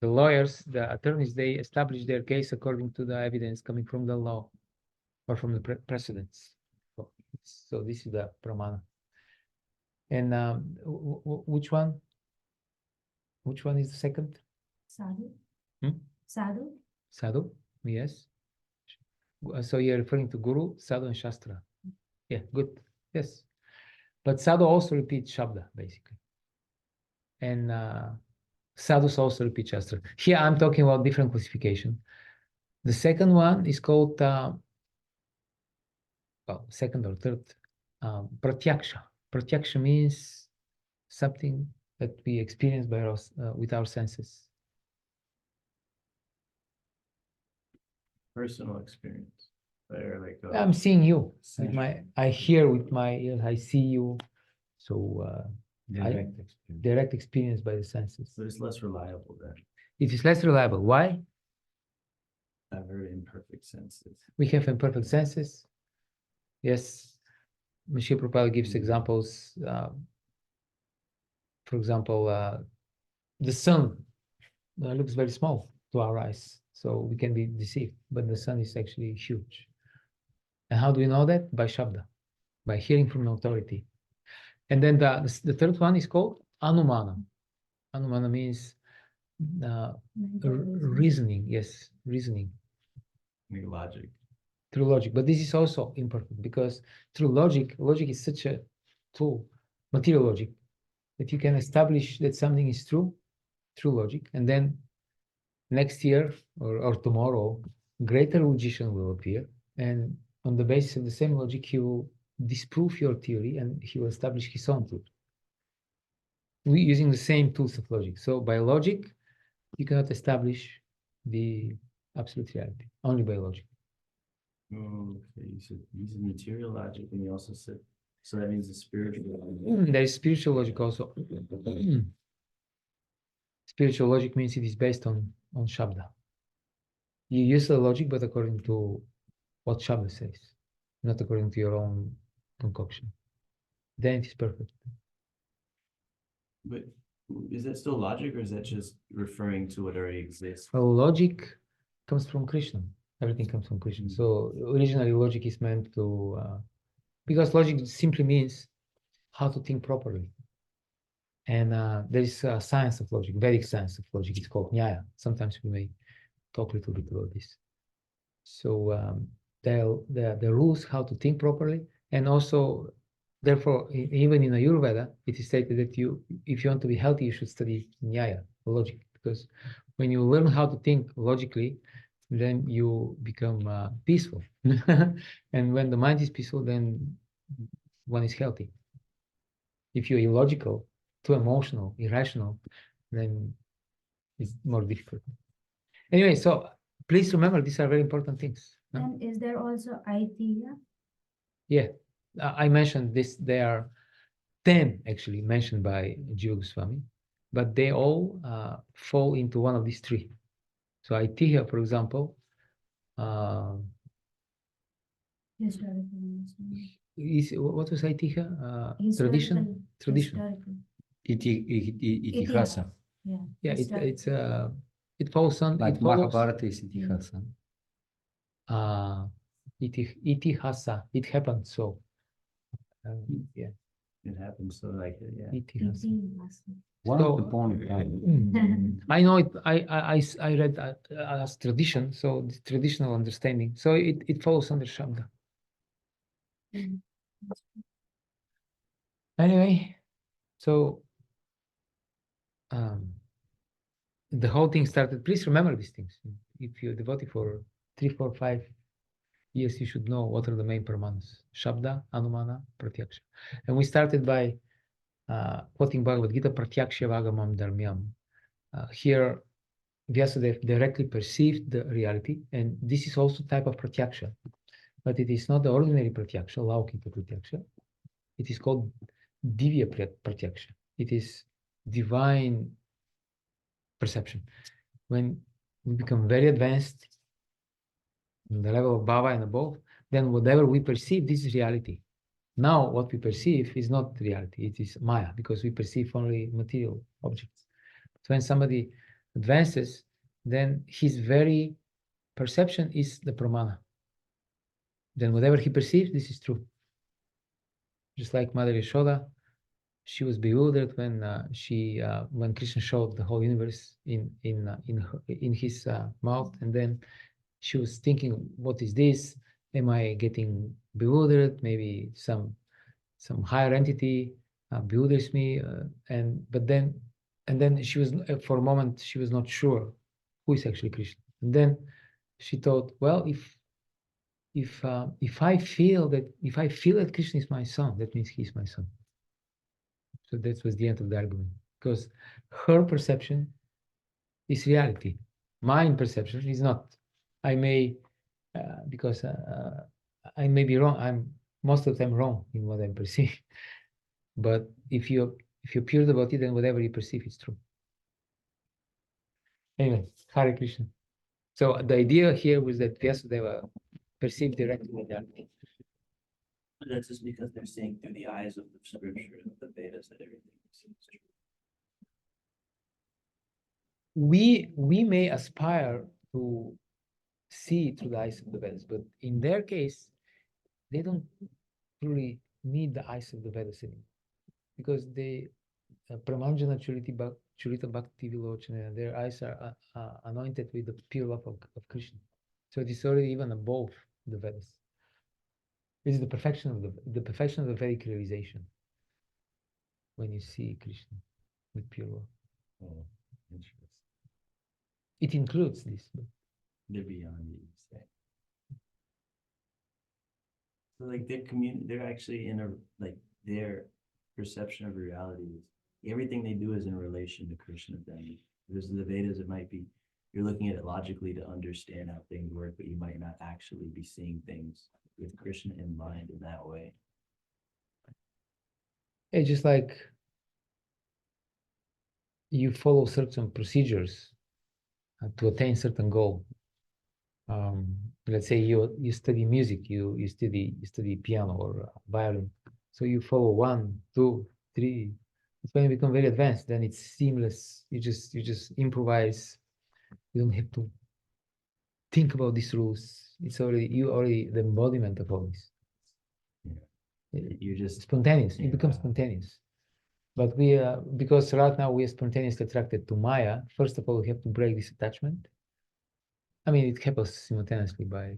The lawyers, the attorneys, they establish their case according to the evidence coming from the law or from the precedents. So this is the pramana. And which one? Which one is the second? Sadhu. Sadhu? Sadhu, yes. So you're referring to Guru, Sadhu, and Shastra. Yeah, good. Yes. But Sadhu also repeats Shabda, basically. And Sadhus also repeat Shastra. Here I'm talking about different classification. The second one is called, well, second or third, Pratyaksha. Pratyaksha means something that we experience by us, with our senses. Personal experience. Or like I'm seeing you with my, I hear with my ears, I see you. So direct experience by the senses. So it's less reliable then. It is less reliable. Why? Have very imperfect senses. We have imperfect senses. Yes. Mashiach Prabhupada gives examples. For example, the sun looks very small to our eyes, so we can be deceived, but the sun is actually huge. And how do we know that? By Shabda, by hearing from an authority. And then the third one is called Anumana. Anumana means reasoning, yes, reasoning. Like logic. Through logic, but this is also imperfect because through logic is such a tool, material logic, that you can establish that something is true through logic, and then next year or tomorrow, greater logician will appear, and on the basis of the same logic, he will disprove your theory and he will establish his own truth. We using the same tools of logic. So by logic, you cannot establish the absolute reality, only by logic. Okay, you said using material logic, and you also said, so that means the spiritual. There is spiritual logic also. Spiritual logic means it is based on Shabda. You use the logic, but according to what Shabda says, not according to your own concoction. Then it is perfect. But is that still logic, or is that just referring to what already exists? Well, logic comes from Krishna. Everything comes from Krishna. So originally logic is meant to, because logic simply means how to think properly. And there is a science of logic, Vedic science of logic. It's called Nyaya. Sometimes we may talk a little bit about this. So the rules how to think properly, and also, therefore, even in Ayurveda, it is stated that if you want to be healthy, you should study Nyaya, logic, because when you learn how to think logically, then you become peaceful. And when the mind is peaceful, then one is healthy. If you're illogical, too emotional, irrational, then it's more difficult. Anyway, so please remember, these are very important things. And is there also Aitiya? Yeah, I mentioned this. There are 10 actually mentioned by Jiva Goswami, but they all fall into one of these three. So Aitiya, for example, what was Aitiya? Tradition. Itihasa. Yeah, it falls on like Mahabharata is Itihasa. Itihasa. It happened so. Yeah. It happens so like it, yeah. Itihasa. One So, upon a time. I know it. I read as tradition, so the traditional understanding. So it falls under Shabda. Anyway, so the whole thing started. Please remember these things. If you're devotee for 3, 4, 5 years, you should know what are the main paramanas: Shabda, Anumana, Pratyaksha. And we started by quoting Bhagavad Gita, Pratyaksha Vagamam Dharmyam. Here, Vyasadeva directly perceived the reality, and this is also type of Pratyaksha, but it is not the ordinary Pratyaksha, Laukika Pratyaksha. It is called Divya Pratyaksha. It is divine perception. When we become very advanced in the level of Bhava and above, then whatever we perceive, this is reality. Now, what we perceive is not reality, it is Maya, because we perceive only material objects. So when somebody advances, then his very perception is the pramana. Then whatever he perceives, this is true. Just like Mother Yashoda, she was bewildered when when Krishna showed the whole universe in his mouth, and then she was thinking, "What is this? Am I getting bewildered? Maybe some higher entity bewilders me." But then she was for a moment she was not sure who is actually Krishna. And then she thought, "Well, if I feel that Krishna is my son, that means he's my son." So that was the end of the argument, because her perception is reality. My perception is not. I may, because I may be wrong. I'm most of the time wrong in what I perceive. But if you're pure devotee, then whatever you perceive is true. Anyway, Hare Krishna. So the idea here was that Vyasadeva perceived directly the reality. But that's just because they're seeing through the eyes of the scripture and the Vedas that everything seems true. We may aspire to see through the eyes of the Vedas, but in their case, they don't really need the eyes of the Vedas anymore, because they Pramanjana Churita Bhakti Vilochana, their eyes are anointed with the pure love of Krishna. So it is already even above the Vedas. It is the perfection of the perfection of the Vedic realization when you see Krishna with pure love. Oh, interesting. It includes this. They're beyond you say. So like they're actually in a like their perception of reality is everything they do is in relation to Krishna then. Because the Vedas, it might be you're looking at it logically to understand how things work, but you might not actually be seeing things with Krishna in mind in that way. It's just like you follow certain procedures to attain certain goal. Let's say you study music, you study piano or violin. So you follow 1, 2, 3. It's when you become very advanced, then it's seamless. You just improvise. You don't have to think about these rules. It's already the embodiment of all this. Yeah. You're just Spontaneous. It becomes Yeah. spontaneous. But we because right now we are spontaneously attracted to Maya. First of all, we have to break this attachment. I mean, it happens simultaneously by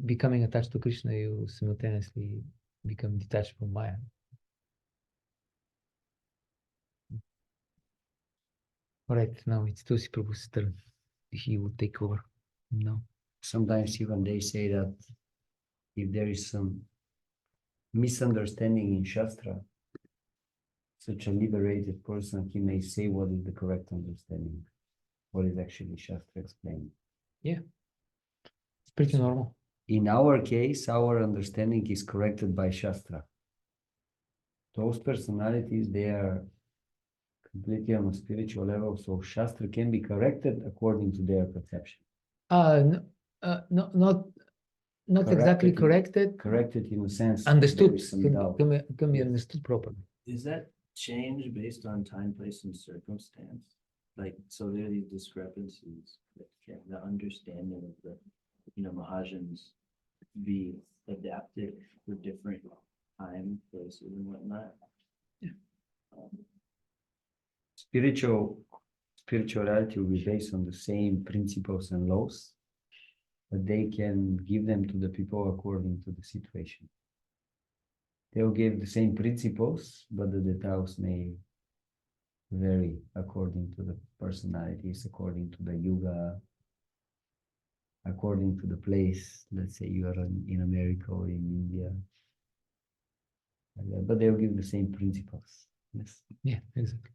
becoming attached to Krishna. You simultaneously become detached from Maya. All right, now it's Tulsi Prabhu's turn. He will take over now. Sometimes even they say that if there is some misunderstanding in Shastra, such a liberated person, he may say what is the correct understanding, what is actually Shastra explaining. Yeah, it's pretty normal. In our case, our understanding is corrected by Shastra. Those personalities, they are completely on a spiritual level, so Shastra can be corrected according to their perception. No, not exactly corrected. Corrected in the sense that Understood. there is some doubt. Can be understood properly. Is that change based on time, place, and circumstance? Like, so there are these discrepancies that can the understanding of the, Mahajans be adapted for different time, places, and whatnot. Spirituality will be based on the same principles and laws, but they can give them to the people according to the situation. They'll give the same principles, but the details may vary according to the personalities, according to the yuga, according to the place. Let's say you are in America or in India, but they'll give the same principles. Yes. Yeah, exactly.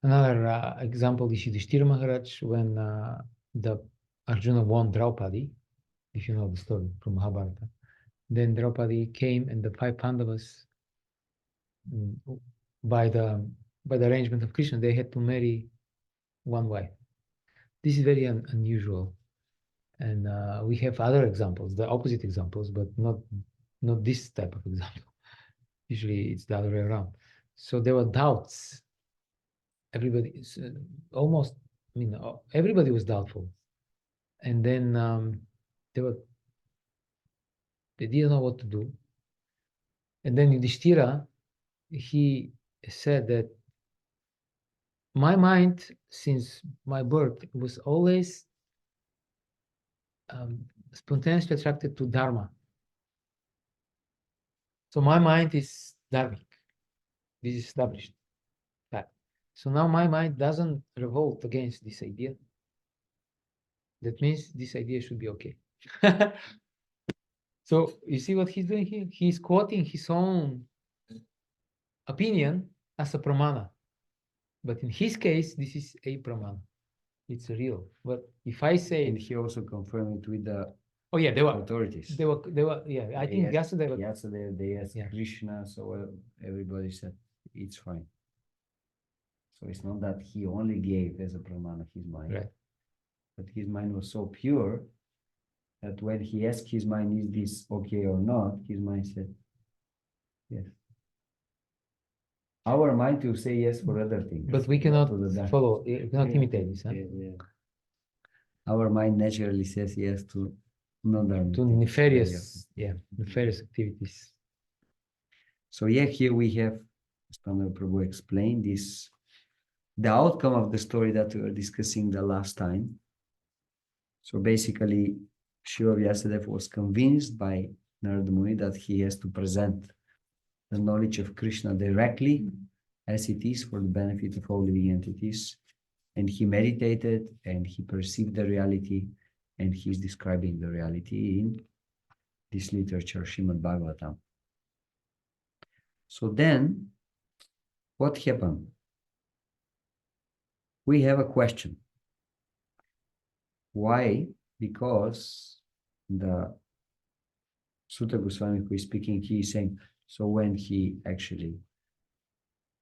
Another example is Yudhishthira Maharaj when the Arjuna won Draupadi, if you know the story from Mahabharata. Then Draupadi came and the 5 Pandavas, by the arrangement of Krishna, they had to marry one wife. This is very unusual. And we have other examples, the opposite examples, but not this type of example. Usually it's the other way around. So there were doubts everybody is almost, I mean, everybody was doubtful. And then they didn't know what to do. And then Yudhishthira, he said that my mind, since my birth, was always spontaneously attracted to Dharma. So my mind is Dharmic. This is established fact. So now my mind doesn't revolt against this idea. That means this idea should be okay. So you see what he's doing here? He's quoting his own opinion as a pramana. But in his case, this is a pramana. It's real. But if I say, And he also confirmed it with the oh yeah, they were, authorities. yeah. I They think asked- Vyasudeva, Yesterday they asked Yeah. Krishna, so everybody said it's fine. So it's not that he only gave as a pramana his mind, right? but his mind was so pure that when he asked his mind, is this okay or not, his mind said yes. Our mind will say yes for other things. But we not cannot to the Dharma. follow, we cannot imitate this, huh? Yeah. Our mind naturally says yes to non-dharma. To things. nefarious, yeah, nefarious activities. So yeah, here we have, as Pandava Prabhu explained, this, the outcome of the story that we were discussing the last time. So basically, Srila Vyasadeva was convinced by Narada Muni that he has to present the knowledge of Krishna directly as it is for the benefit of all living entities. And he meditated and he perceived the reality, and he's describing the reality in this literature, Srimad Bhagavatam. So then, what happened? We have a question. Why? Because the Sutta Goswami who is speaking, he is saying, so when he actually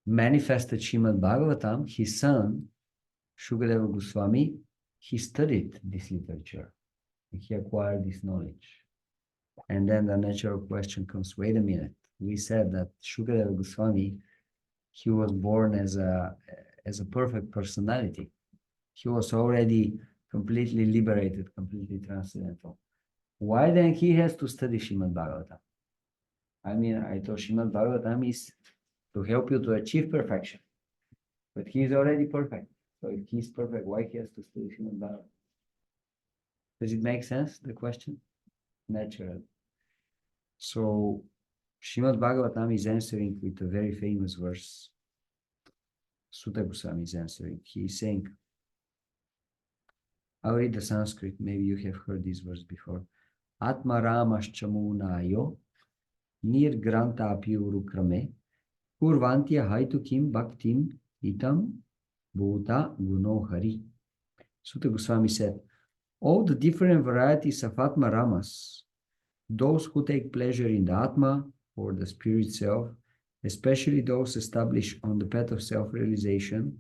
manifested Srimad Bhagavatam, his son, Shukadeva Goswami, he studied this literature. He acquired this knowledge. And then the natural question comes, wait a minute. We said that Shukadeva Goswami, he was born as a perfect personality. He was already completely liberated, completely transcendental. Why then he has to study Srimad Bhagavatam? I mean, I thought Srimad Bhagavatam is to help you to achieve perfection. But he is already perfect. So if he's perfect, why he has to study Srimad Bhagavatam? Does it make sense, the question? Natural. So Srimad Bhagavatam is answering with a very famous verse. Sutta Goswami is answering. He is saying, I'll read the Sanskrit, maybe you have heard this verse before. Atma Ramaschamunayo Nirgranta Apyurukrame Kurvantya Haitu Kim Bhaktim Itam Bhuta Guno Hari. Sutta Goswami said, all the different varieties of Atma Ramas, those who take pleasure in the Atma or the spirit self, especially those established on the path of self-realization,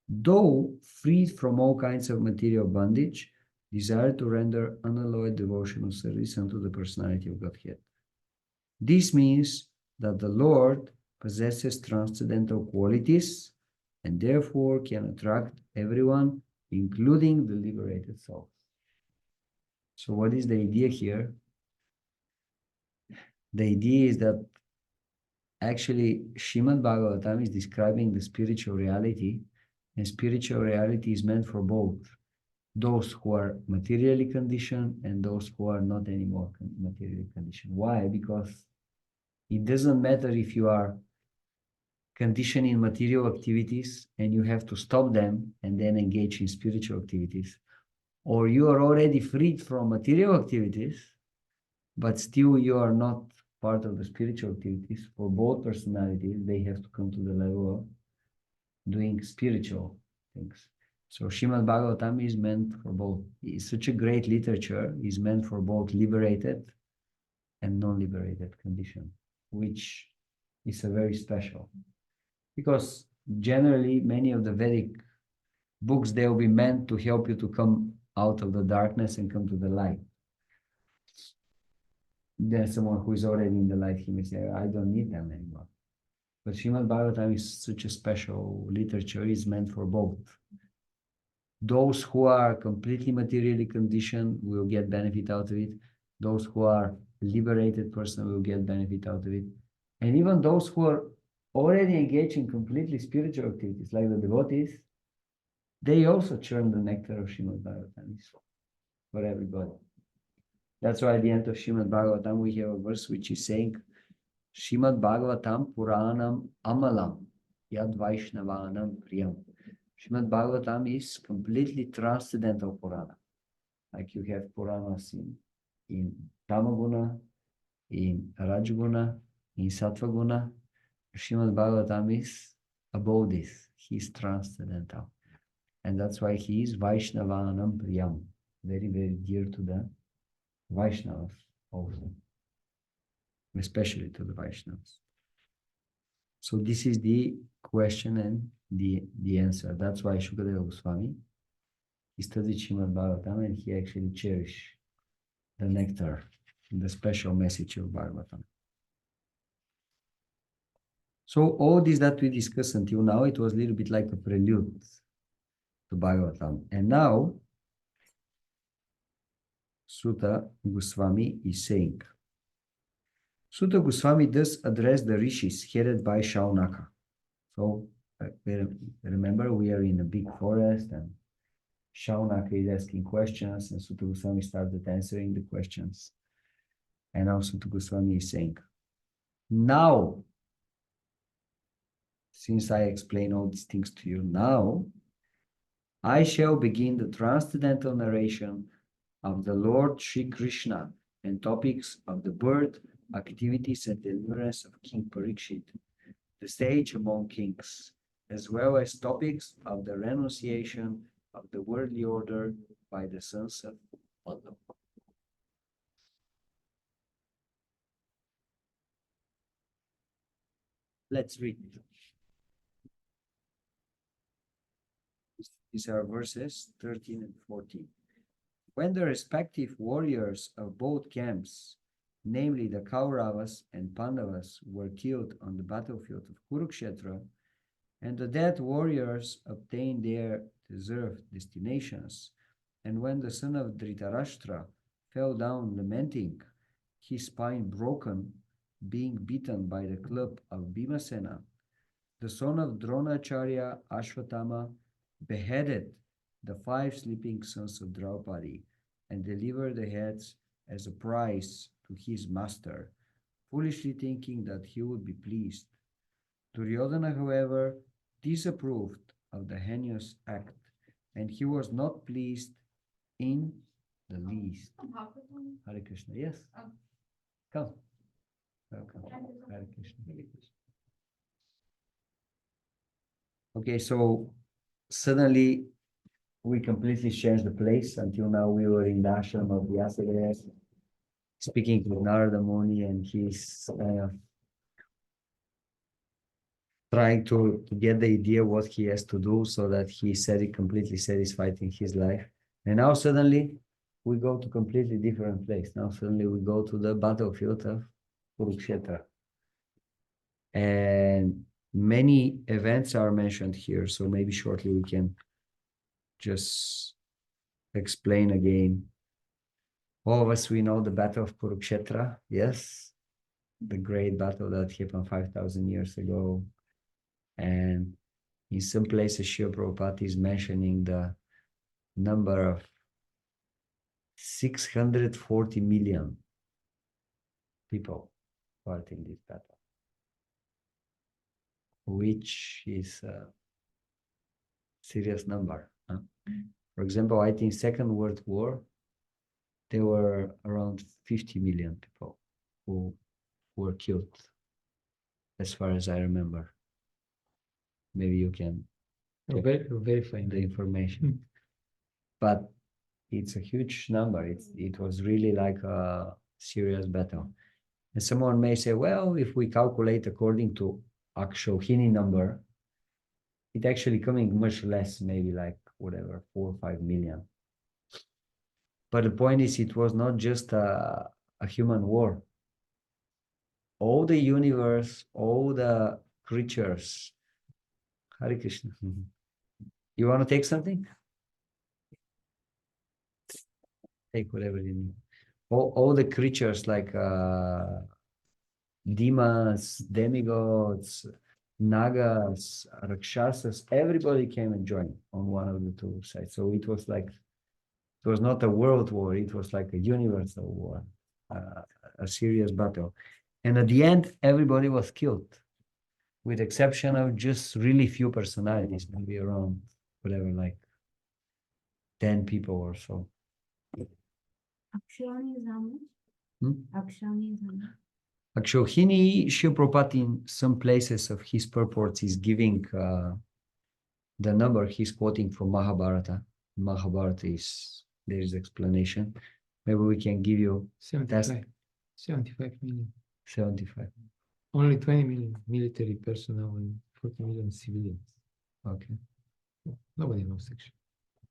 though freed from all kinds of material bondage, desire to render unalloyed devotional service unto the personality of Godhead. This means that the Lord possesses transcendental qualities and therefore can attract everyone, including the liberated souls. So what is the idea here? The idea is that actually Srimad Bhagavatam is describing the spiritual reality, and spiritual reality is meant for both those who are materially conditioned and those who are not anymore materially conditioned. Why? Because it doesn't matter if you are conditioned in material activities and you have to stop them and then engage in spiritual activities, or you are already freed from material activities, but still you are not part of the spiritual activities. For both personalities, they have to come to the level of doing spiritual things. So Srimad Bhagavatam is meant for both. It's such a great literature, is meant for both liberated and non-liberated condition, which is a very special. Because generally, many of the Vedic books, they will be meant to help you to come out of the darkness and come to the light. There's someone who is already in the light, he may say, I don't need them anymore. But Srimad Bhagavatam is such a special literature, it's meant for both. Those who are completely materially conditioned will get benefit out of it. Those who are liberated person will get benefit out of it. And even those who are already engaged in completely spiritual activities, like the devotees, they also churn the nectar of Srimad Bhagavatam. It's for everybody. That's why at the end of Srimad Bhagavatam, we have a verse which is saying, Srimad Bhagavatam Puranam Amalam Yad Vaishnavanam Priyam. Srimad Bhagavatam is completely transcendental Purana. Like you have Puranas in Tamaguna, in Rajaguna, in Sattvaguna. Srimad Bhagavatam is above this. He is transcendental. And that's why he is Vaishnavanam Priyam. Very, very dear to the Vaishnavas also. Especially to the Vaishnavas. So this is the question and the answer. That's why Shukadeva Goswami, he studied Srimad Bhagavatam and he actually cherished the nectar, the special message of Bhagavatam. So all this that we discussed until now, it was a little bit like a prelude to Bhagavatam. And now, Sutta Goswami is saying, Sutta Goswami thus addressed the rishis headed by Shaunaka. So remember, we are in a big forest and Shaunaka is asking questions and Sutta Goswami started answering the questions. And now Sutta Goswami is saying, now, since I explain all these things to you, now I shall begin the transcendental narration of the Lord Sri Krishna and topics of the birth, activities, and deliverance of King Parikshit, the sage among kings, as well as topics of the renunciation of the worldly order by the sons of Pandava. Let's read. These are verses 13 and 14. When the respective warriors of both camps, namely the Kauravas and Pandavas, were killed on the battlefield of Kurukshetra, and the dead warriors obtained their deserved destinations, and when the son of Dhritarashtra fell down lamenting, his spine broken, being beaten by the club of Bhimasena, the son of Dronacharya Ashwatthama beheaded the 5 sleeping sons of Draupadi and delivered the heads as a prize to his master, foolishly thinking that he would be pleased. Duryodhana, however, disapproved of the heinous act, and he was not pleased in the least. Hare Krishna, yes? Come. Welcome. Hare Krishna. Hare Krishna. Okay, so suddenly we completely changed the place. Until now we were in the ashram of Vyasadeva, speaking with Narada Muni, and he's trying to get the idea what he has to do so that he's completely satisfied in his life. And now suddenly we go to completely different place. Now suddenly we go to the battlefield of Kurukshetra. And many events are mentioned here, so maybe shortly we can just explain again. All of us, we know the battle of Kurukshetra, yes? The great battle that happened 5,000 years ago. And in some places, Srila Prabhupada is mentioning the number of 640 million people fought in this battle, which is a serious number. Huh? For example, I think Second World War, there were around 50 million people who were killed, as far as I remember. Maybe you can verify the information. But it's a huge number. It was really like a serious battle. And someone may say, well, if we calculate according to Akshohini number, it actually coming much less, maybe like whatever, 4 or 5 million. But the point is, it was not just a human war. All the universe, all the creatures. Hare Krishna. You want to take something? Take whatever you need. All the creatures like demons, demigods, nagas, rakshasas, everybody came and joined on one of the two sides. So it was like, it was not a world war, it was like a universal war, a serious battle. And at the end, everybody was killed, with exception of just really few personalities, maybe around whatever, like 10 people or so. Akshani is how much? Hmm? Akshani is how much? Akshohini, Srila Prabhupada in some places of his purports is giving the number he's quoting from Mahabharata. Mahabharata is, there is explanation. Maybe we can give you 75. 75 million. 75. Only 20 million military personnel and 40 million civilians. Okay. Nobody knows actually.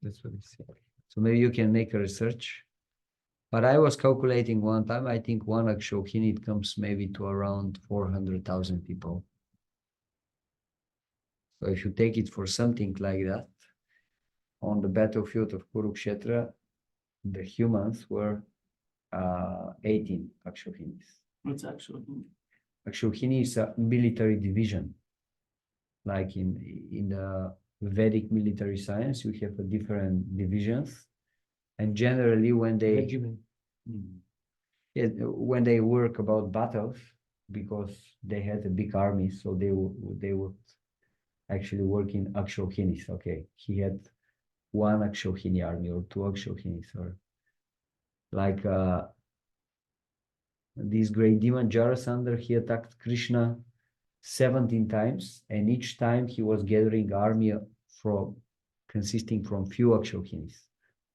That's what they say. So maybe you can make a research. But I was calculating one time, I think one Akshohini, it comes maybe to around 400,000 people. So if you take it for something like that, on the battlefield of Kurukshetra, the humans were 18 Akshohinis. What's actually? Akshohini is a military division. Like in the Vedic military science, you have different divisions. And generally when they Regiment. yeah, when they work about battles, because they had a big army, so they would actually work in Akshohinis. Okay, he had one Akshohini army or two Akshohinis, or like this great demon Jarasandha, he attacked Krishna 17 times, and each time he was gathering army from consisting from few Akshohinis.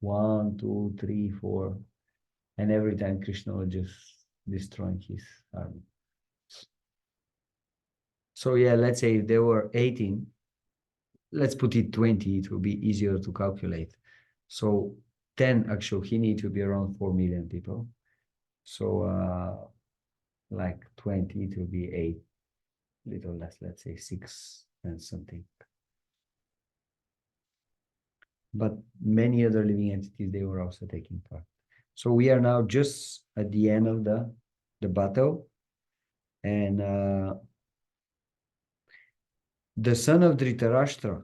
1, 2, 3, 4, and every time Krishna was just destroying his army. So yeah, let's say if there were 18, let's put it 20, it will be easier to calculate. So 10 Akshohini, it will be around 4 million people. So like 20, it will be 8, little less, let's say 6 and something. But many other living entities, they were also taking part. So we are now just at the end of the battle. And the son of Dhritarashtra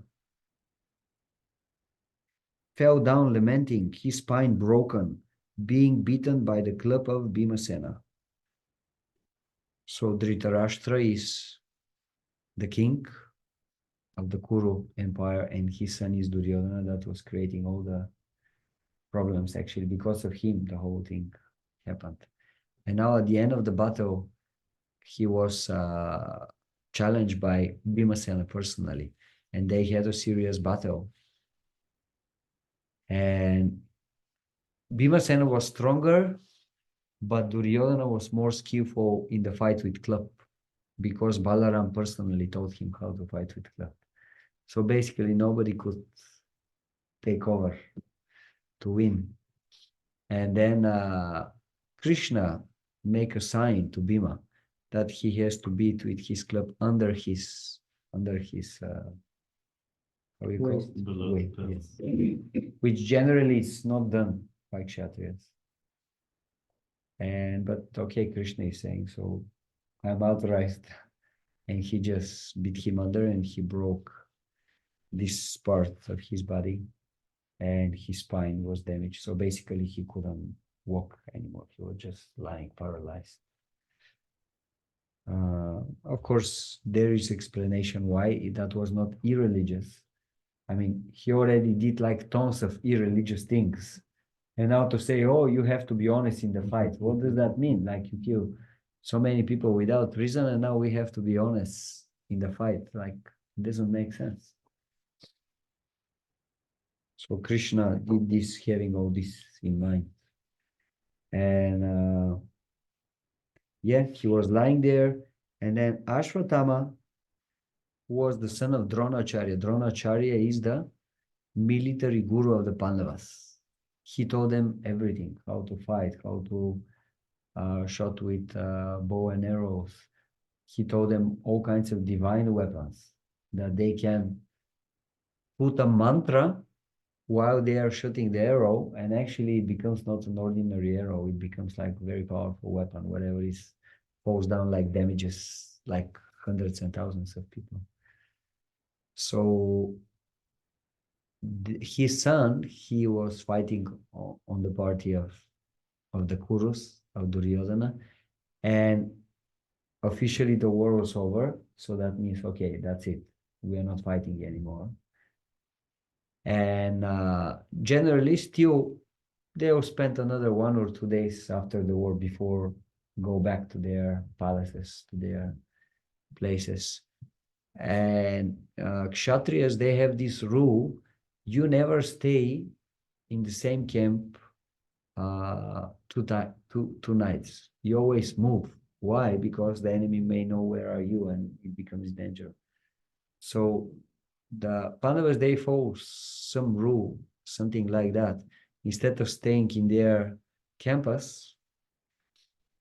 fell down lamenting, his spine broken, being beaten by the club of Bhimasena. So Dhritarashtra is the king of the Kuru Empire, and his son is Duryodhana, that was creating all the problems. Actually, because of him, the whole thing happened. And now at the end of the battle, he was challenged by Bhimasena personally, and they had a serious battle. And Bhimasena was stronger, but Duryodhana was more skillful in the fight with club, because Balaram personally taught him how to fight with club. So basically nobody could take over to win. And then Krishna make a sign to Bhima that he has to beat with his club under his how you call it? Waist, yes. Which generally is not done by Kshatriyas. But okay, Krishna is saying, so I'm authorized. And he just beat him under, and he broke this part of his body, and his spine was damaged. So basically he couldn't walk anymore. He was just lying paralyzed. Of course, there is explanation why that was not irreligious. I mean, he already did like tons of irreligious things. And now to say, oh, you have to be honest in the fight. What does that mean? Like you kill so many people without reason, and now we have to be honest in the fight. Like, it doesn't make sense. So Krishna did this, having all this in mind. And yeah, he was lying there. And then Ashwatthama was the son of Dronacharya. Dronacharya is the military guru of the Pandavas. He told them everything, how to fight, how to shot with bow and arrows, he told them all kinds of divine weapons that they can put a mantra while they are shooting the arrow, and actually it becomes not an ordinary arrow, it becomes like a very powerful weapon. Whatever is falls down, like damages like hundreds and thousands of people. So his son, he was fighting on the party of the Kurus, of Duryodhana, and officially the war was over. So that means, okay, that's it. We are not fighting anymore. And generally still, they will spend another 1 or 2 days after the war before go back to their palaces, to their places. And Kshatriyas, they have this rule: you never stay in the same camp 2 nights. You always move. Why? Because the enemy may know where are you, and it becomes danger. So the Pandavas, they follow some rule, something like that. Instead of staying in their campus,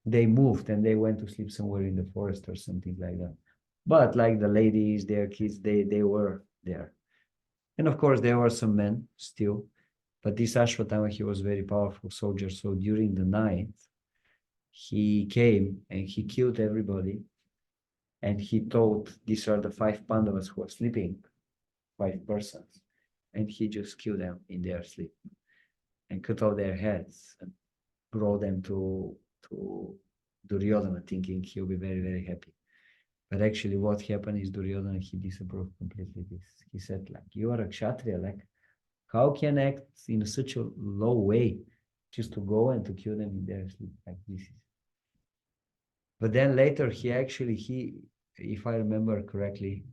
they moved and they went to sleep somewhere in the forest or something like that. But like the ladies, their kids, they were there. And of course, there were some men still. But this Ashwatthama, he was a very powerful soldier. So during the night, he came and he killed everybody. And he told, these are the 5 Pandavas who are sleeping, 5 persons. And he just killed them in their sleep and cut off their heads and brought them to Duryodhana, thinking he'll be very, very happy. But actually what happened is Duryodhana, he disapproved completely this. He said, like, you are a Kshatriya, like, how can act in such a low way just to go and to kill them in their sleep like this? But then later he, if I remember correctly,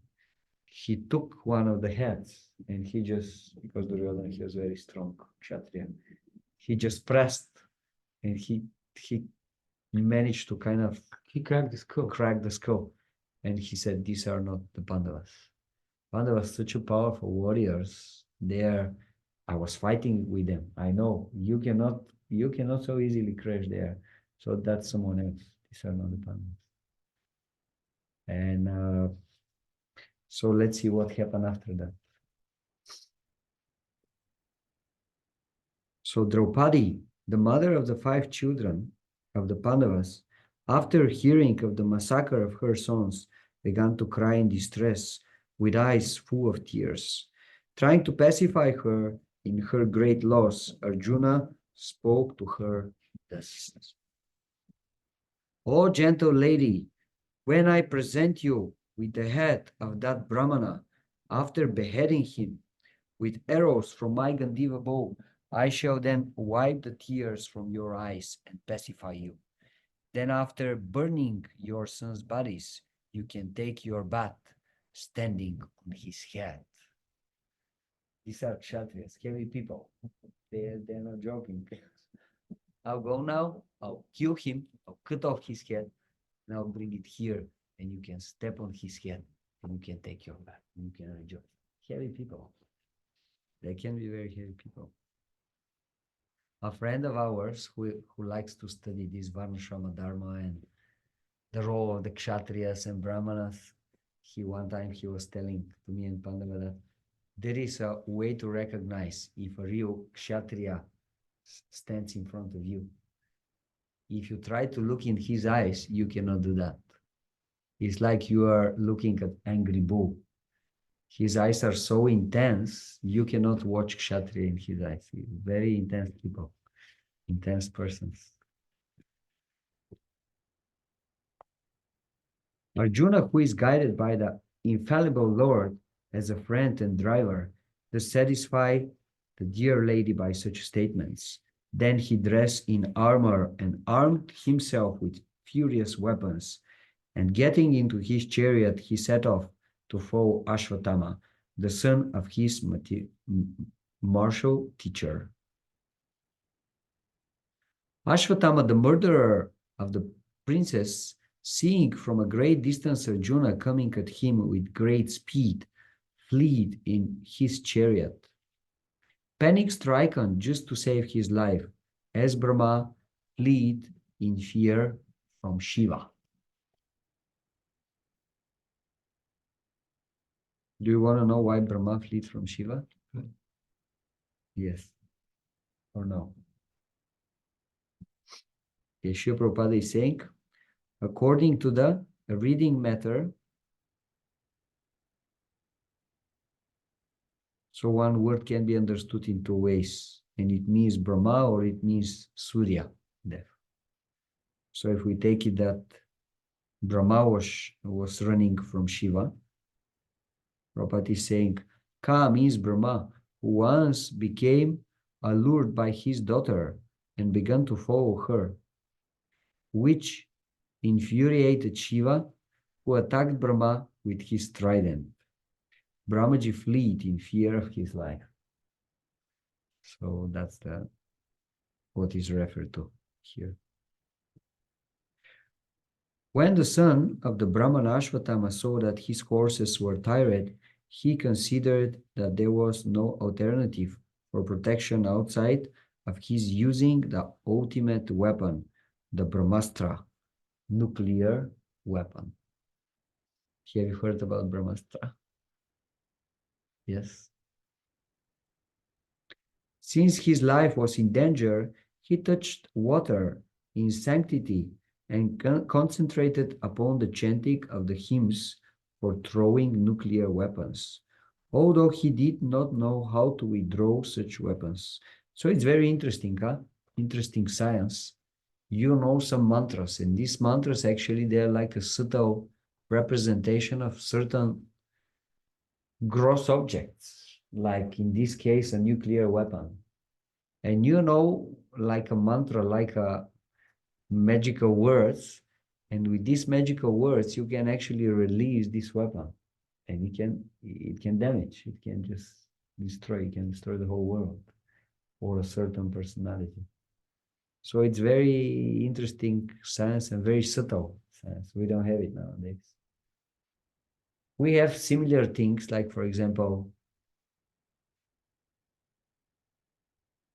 he took one of the heads and he just, because Duryodhana, he was very strong Kshatriya, he just pressed and he managed to kind of cracked the skull. And he said, these are not the Pandavas. Pandavas, such a powerful warriors. I was fighting with them. I know you cannot so easily crash there. So that's someone else. These are not the Pandavas. And so let's see what happened after that. So Draupadi, the mother of the 5 children of the Pandavas, after hearing of the massacre of her sons, began to cry in distress with eyes full of tears. Trying to pacify her in her great loss, Arjuna spoke to her thus. O gentle lady, when I present you with the head of that Brahmana, after beheading him with arrows from my Gandiva bow, I shall then wipe the tears from your eyes and pacify you. Then after burning your sons' bodies, you can take your bath standing on his head. These are Kshatriyas, heavy people. They're not joking. I'll go now, I'll kill him, I'll cut off his head, and I'll bring it here, and you can step on his head, and you can take your bath, and you can enjoy. Heavy people. They can be very heavy people. A friend of ours who likes to study this Varnashrama Dharma and the role of the Kshatriyas and Brahmanas, one time he was telling to me and Pandava that there is a way to recognize if a real Kshatriya stands in front of you. If you try to look in his eyes, you cannot do that. It's like you are looking at angry bull. His eyes are so intense, you cannot watch Kshatriya in his eyes. Very intense people, intense persons. Arjuna, who is guided by the infallible Lord as a friend and driver, does satisfy the dear lady by such statements. Then he dressed in armor and armed himself with furious weapons, and getting into his chariot, he set off to follow Ashwatthama, the son of his martial teacher. Ashwatthama, the murderer of the princess, seeing from a great distance Arjuna coming at him with great speed, fled in his chariot. Panic-stricken just to save his life, as Brahma fled in fear from Shiva. Do you want to know why Brahma fled from Shiva? Yes or no? Okay, Srila Prabhupada is saying, according to the reading matter, so one word can be understood in two ways, and it means Brahma or it means Surya, death. So if we take it that Brahma was running from Shiva, Prabhupada is saying, Ka means Brahma, who once became allured by his daughter and began to follow her, which infuriated Shiva, who attacked Brahma with his trident. Brahmaji fled in fear of his life. So that's what is referred to here. When the son of the Brahman Ashvatthama saw that his horses were tired, he considered that there was no alternative for protection outside of his using the ultimate weapon, the Brahmastra, nuclear weapon. Have you heard about Brahmastra? Yes. Since his life was in danger, he touched water in sanctity and concentrated upon the chanting of the hymns for throwing nuclear weapons, although he did not know how to withdraw such weapons. So it's very interesting, huh? Interesting science. You know some mantras, and these mantras actually, they're like a subtle representation of certain gross objects, like in this case, a nuclear weapon. And you know, like a mantra, like a magical words, and with these magical words, you can actually release this weapon, and it can damage, it can just destroy, it can destroy the whole world or a certain personality. So it's very interesting science and very subtle science. We don't have it nowadays. We have similar things, like for example,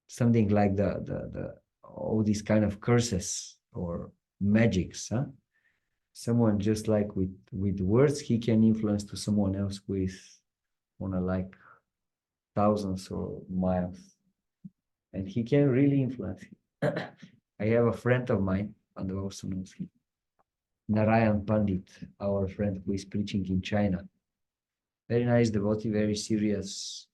something like the all these kind of curses or magics, huh? Someone just like with words, he can influence to someone else who is on a like thousands or miles, and he can really influence him. I have a friend of mine, and also knows him, Narayan Pandit, our friend who is preaching in China. Very nice devotee, very serious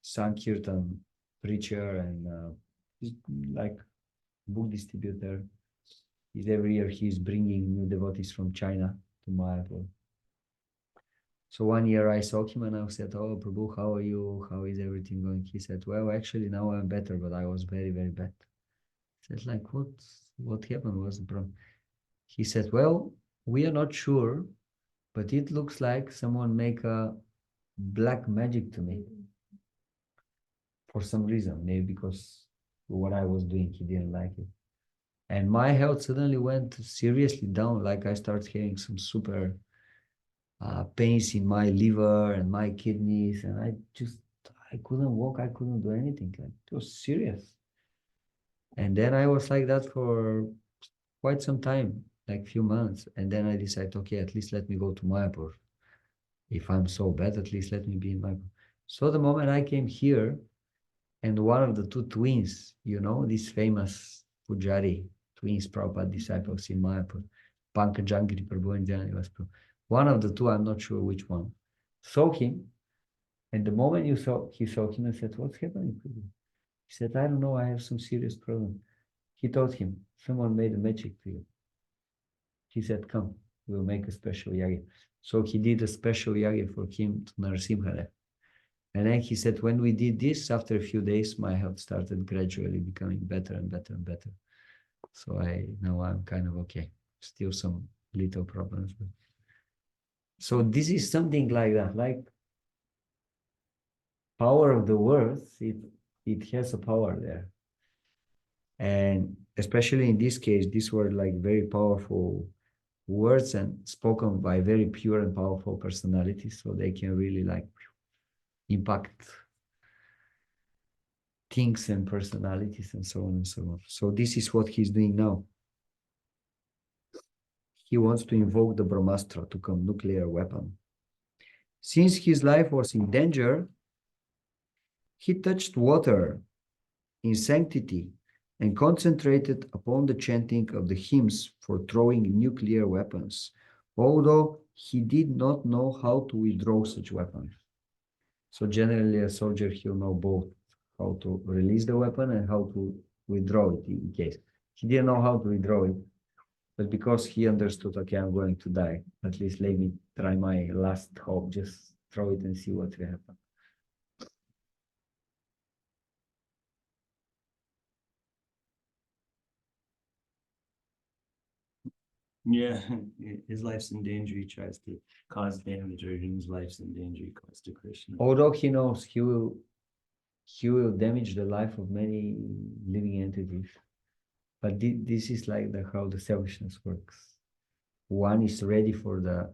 Sankirtan preacher, and he's like book distributor. He's every year he's bringing new devotees from China to Mayapur. So one year I saw him and I said, "Oh, Prabhu, how are you? How is everything going?" He said, "Well, actually now I'm better, but I was very, very bad." I said, "Like what happened? What's the problem?" He said, "Well, we are not sure, but it looks like someone make a black magic to me for some reason, maybe because what I was doing, he didn't like it. And my health suddenly went seriously down. Like I started having some super pains in my liver and my kidneys, and I couldn't walk, I couldn't do anything. Like, it was serious. And then I was like that for quite some time, like few months. And then I decided, okay, at least let me go to Mayapur. If I'm so bad, at least let me be in Mayapur. So the moment I came here, and one of the two twins, you know, these famous Pujari twins, Prabhupada disciples in Mayapur, Pankajangiri Prabhu and Janivas Prabhu. One of the two, I'm not sure which one, saw him. And the moment he saw him, I said, "What's happening to you?" He said, "I don't know, I have some serious problem." He told him, "Someone made a magic to you." He said, "Come, we'll make a special yagi." So he did a special yagi for him to Narasimha. And then he said, when we did this, after a few days, my health started gradually becoming better and better and better. So now I'm kind of okay. Still some little problems. But... So this is something like that, like power of the words, it has a power there. And especially in this case, these were like very powerful words and spoken by very pure and powerful personalities. So they can really like impact things and personalities and so on and so on. So this is what he's doing now. He wants to invoke the Brahmastra to become nuclear weapon. Since his life was in danger, he touched water in sanctity and concentrated upon the chanting of the hymns for throwing nuclear weapons, although he did not know how to withdraw such weapons. So generally a soldier, he'll know both how to release the weapon and how to withdraw it in case. He didn't know how to withdraw it, but because he understood, okay, I'm going to die, at least let me try my last hope, just throw it and see what will happen. Yeah, his life's in danger. He tries to cause damage, or his life's in danger. He calls to Krishna. Although he knows he will damage the life of many living entities. But this is like how the selfishness works. One is ready for the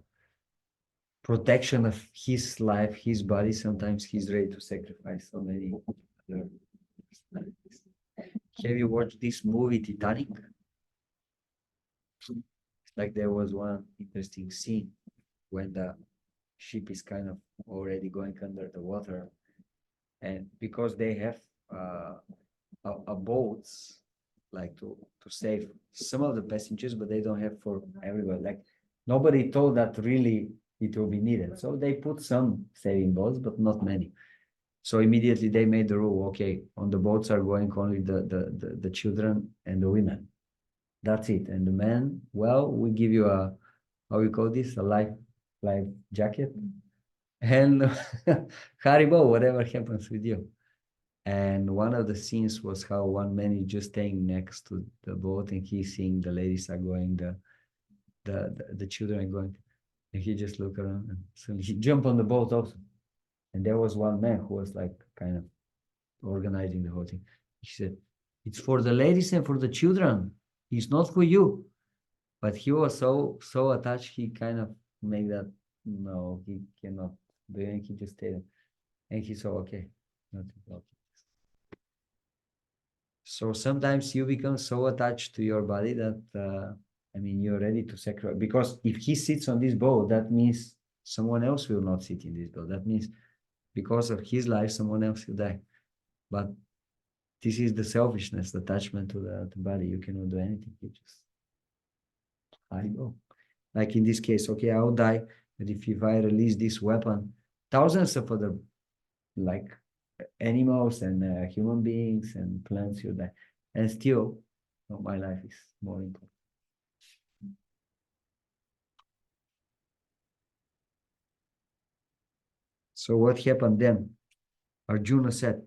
protection of his life, his body. Sometimes he's ready to sacrifice so many other. Have you watched this movie, Titanic? Like there was one interesting scene when the ship is kind of already going under the water, and because they have a boats like to save some of the passengers, but they don't have for everybody. Like nobody told that really it will be needed, so they put some saving boats, but not many. So immediately they made the rule: okay, on the boats are going only the children and the women. That's it. And the men, well, we give you a, how we call this, a life jacket, and Haribo, whatever happens with you. And one of the scenes was how one man is just staying next to the boat, and he's seeing the ladies are going, the children are going, and he just look around, and so he jumped on the boat also. And there was one man who was like kind of organizing the whole thing. He said, "It's for the ladies and for the children. It's not for you." But he was so attached, he kind of made that, no, he cannot do it. He just stayed. And he saw, okay, nothing about it. So sometimes you become so attached to your body that, I mean, you're ready to sacrifice. Because if he sits on this boat, that means someone else will not sit in this boat. That means because of his life, someone else will die. But this is the selfishness, the attachment to the body. You cannot do anything. You just, I go. Like in this case, okay, I'll die. But if I release this weapon, thousands of other like animals and human beings and plants will die. And still, no, my life is more important. So what happened then? Arjuna said,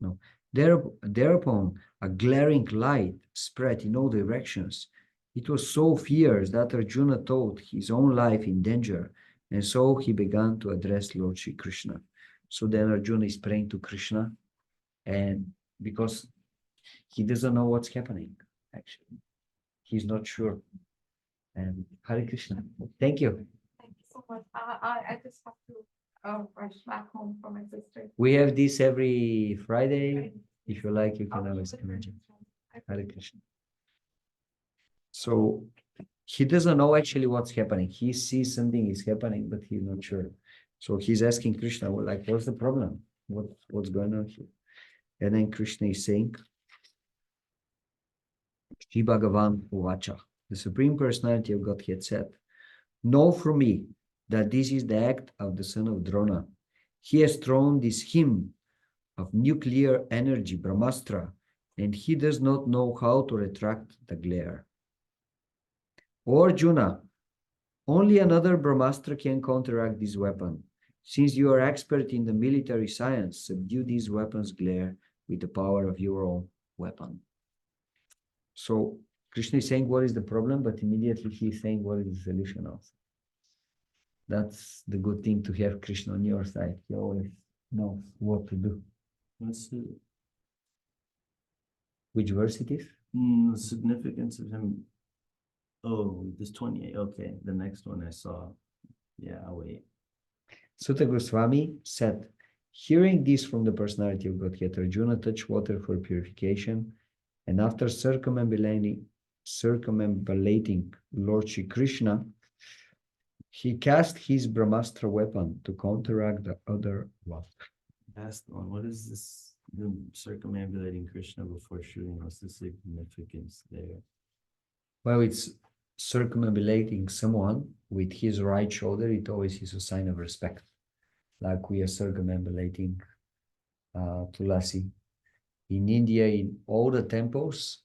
no. Thereupon, a glaring light spread in all directions. It was so fierce that Arjuna thought his own life in danger, and so he began to address Lord Shri Krishna. So then Arjuna is praying to Krishna, and because he doesn't know what's happening, actually, he's not sure. And Hare Krishna. Thank you. Thank you so much. I just have to rush back home for my sister. We have this every Friday. If you like, you can always imagine. Hare Krishna. So he doesn't know actually what's happening. He sees something is happening, but he's not sure. So he's asking Krishna, well, like, what's the problem? What's going on here? And then Krishna is saying, Shri Bhagavan Uvacha, the Supreme Personality of Godhead said, know from me that this is the act of the son of Drona. He has thrown this hymn of nuclear energy, Brahmastra, and he does not know how to retract the glare. O Arjuna, only another Brahmastra can counteract this weapon. Since you are expert in the military science, subdue this weapon's glare with the power of your own weapon. So Krishna is saying what is the problem, but immediately he is saying what is the solution also. That's the good thing to have Krishna on your side. He always knows what to do. What's the Which verse it is? the significance of him? Oh, this 28. Okay, the next one I saw. Yeah, I'll wait. Sutta Goswami said, hearing this from the personality of Godhead, Arjuna touched water for purification, and after circumambulating Lord Shri Krishna, He cast his Brahmastra weapon to counteract the other one. Last one. What is this? The circumambulating Krishna before shooting. What's the significance there? Well, it's circumambulating someone with his right shoulder. It always is a sign of respect. Like we are circumambulating Tulasi. In India, in all the temples,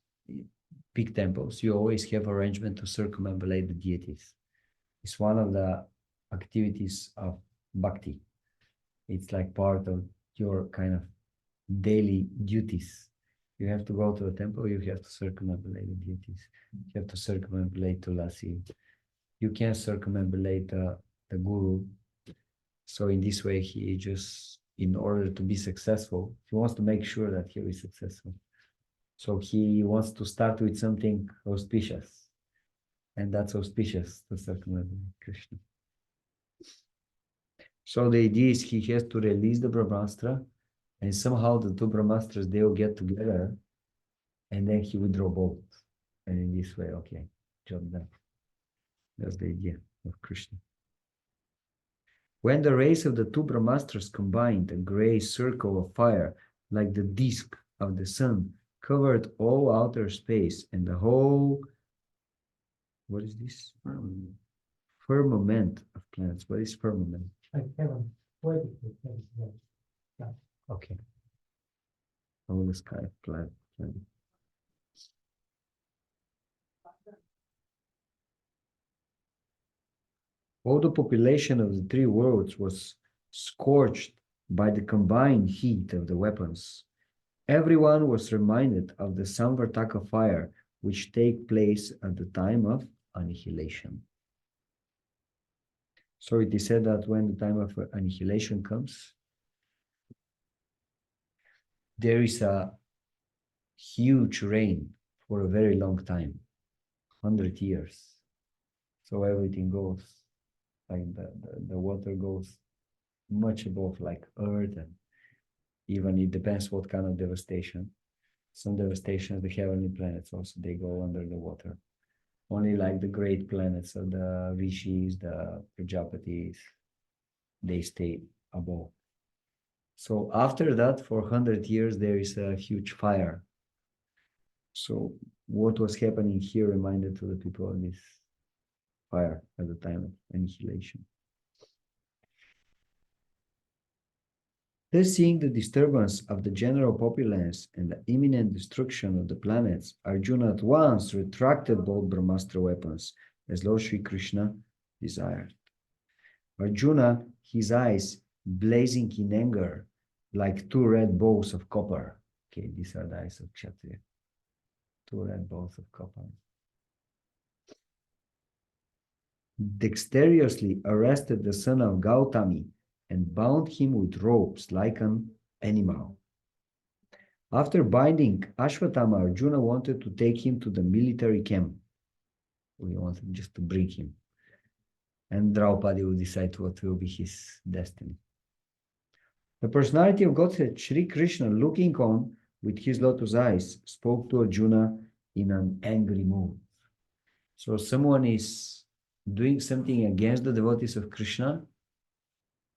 big temples, you always have arrangement to circumambulate the deities. It's one of the activities of bhakti. It's like part of your kind of daily duties. You have to go to a temple, you have to circumambulate the deities. You have to circumambulate Tulasi. You can't circumambulate the guru. So in this way, he just, in order to be successful, he wants to make sure that he is successful. So he wants to start with something auspicious. And that's auspicious to circumambulate Krishna. So the idea is he has to release the Brahmastra, and somehow the two Brahmastras, they will get together, and then he would draw both. And in this way, okay, job done. That's the idea of Krishna. When the rays of the two Brahmastras combined, a gray circle of fire, like the disk of the sun, covered all outer space and the whole, what is this? Firmament of planets. What is firmament? Like heaven. Yeah. Okay. All the sky planet. All the population of the three worlds was scorched by the combined heat of the weapons. Everyone was reminded of the Samvartaka fire, which take place at the time of annihilation. So it is said that when the time of annihilation comes, there is a huge rain for a very long time, 100 years. So everything goes, like the water goes much above like earth, and even it depends what kind of devastation. Some devastation, the heavenly planets also, they go under the water. Only like the great planets of the rishis, the prajapatis, they stay above. So after that, for 100 years, there is a huge fire. So what was happening here reminded to the people of this fire at the time of annihilation. Thus, seeing the disturbance of the general populace and the imminent destruction of the planets, Arjuna at once retracted both Brahmastra weapons, as Lord Sri Krishna desired. Arjuna, his eyes blazing in anger, like two red balls of copper. Okay, these are the eyes of Kshatriya. Two red balls of copper. Dexterously arrested the son of Gautami and bound him with ropes like an animal. After binding Ashwatthama, Arjuna wanted to take him to the military camp. We wanted just to bring him. And Draupadi will decide what will be his destiny. The personality of Godhead, Sri Krishna, looking on with his lotus eyes, spoke to Arjuna in an angry mood. So someone is doing something against the devotees of Krishna.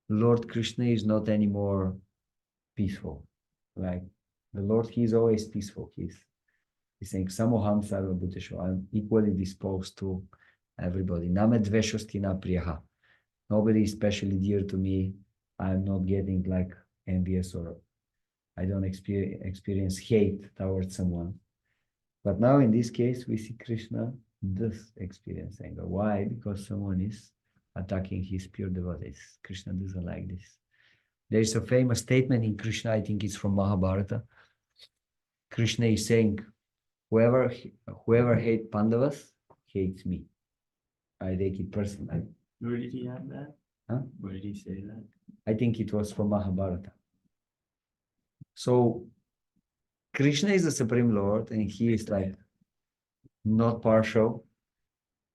Lord Krishna is not anymore peaceful. Like the Lord, he is always peaceful. He's saying, Samoham sarva bhuteshu. I'm equally disposed to everybody. Named dveshosti na priyaha. Nobody is especially dear to me. I'm not getting like envious, or I don't experience hate towards someone. But now in this case, we see Krishna does experience anger. Why? Because someone is attacking his pure devotees. Krishna doesn't like this. There is a famous statement in Krishna, I think it's from Mahabharata. Krishna is saying, whoever hates Pandavas hates me. I take it personally. Where did he have that? Huh? Where did he say that? I think it was from Mahabharata. So Krishna is the Supreme Lord, and he is like not partial.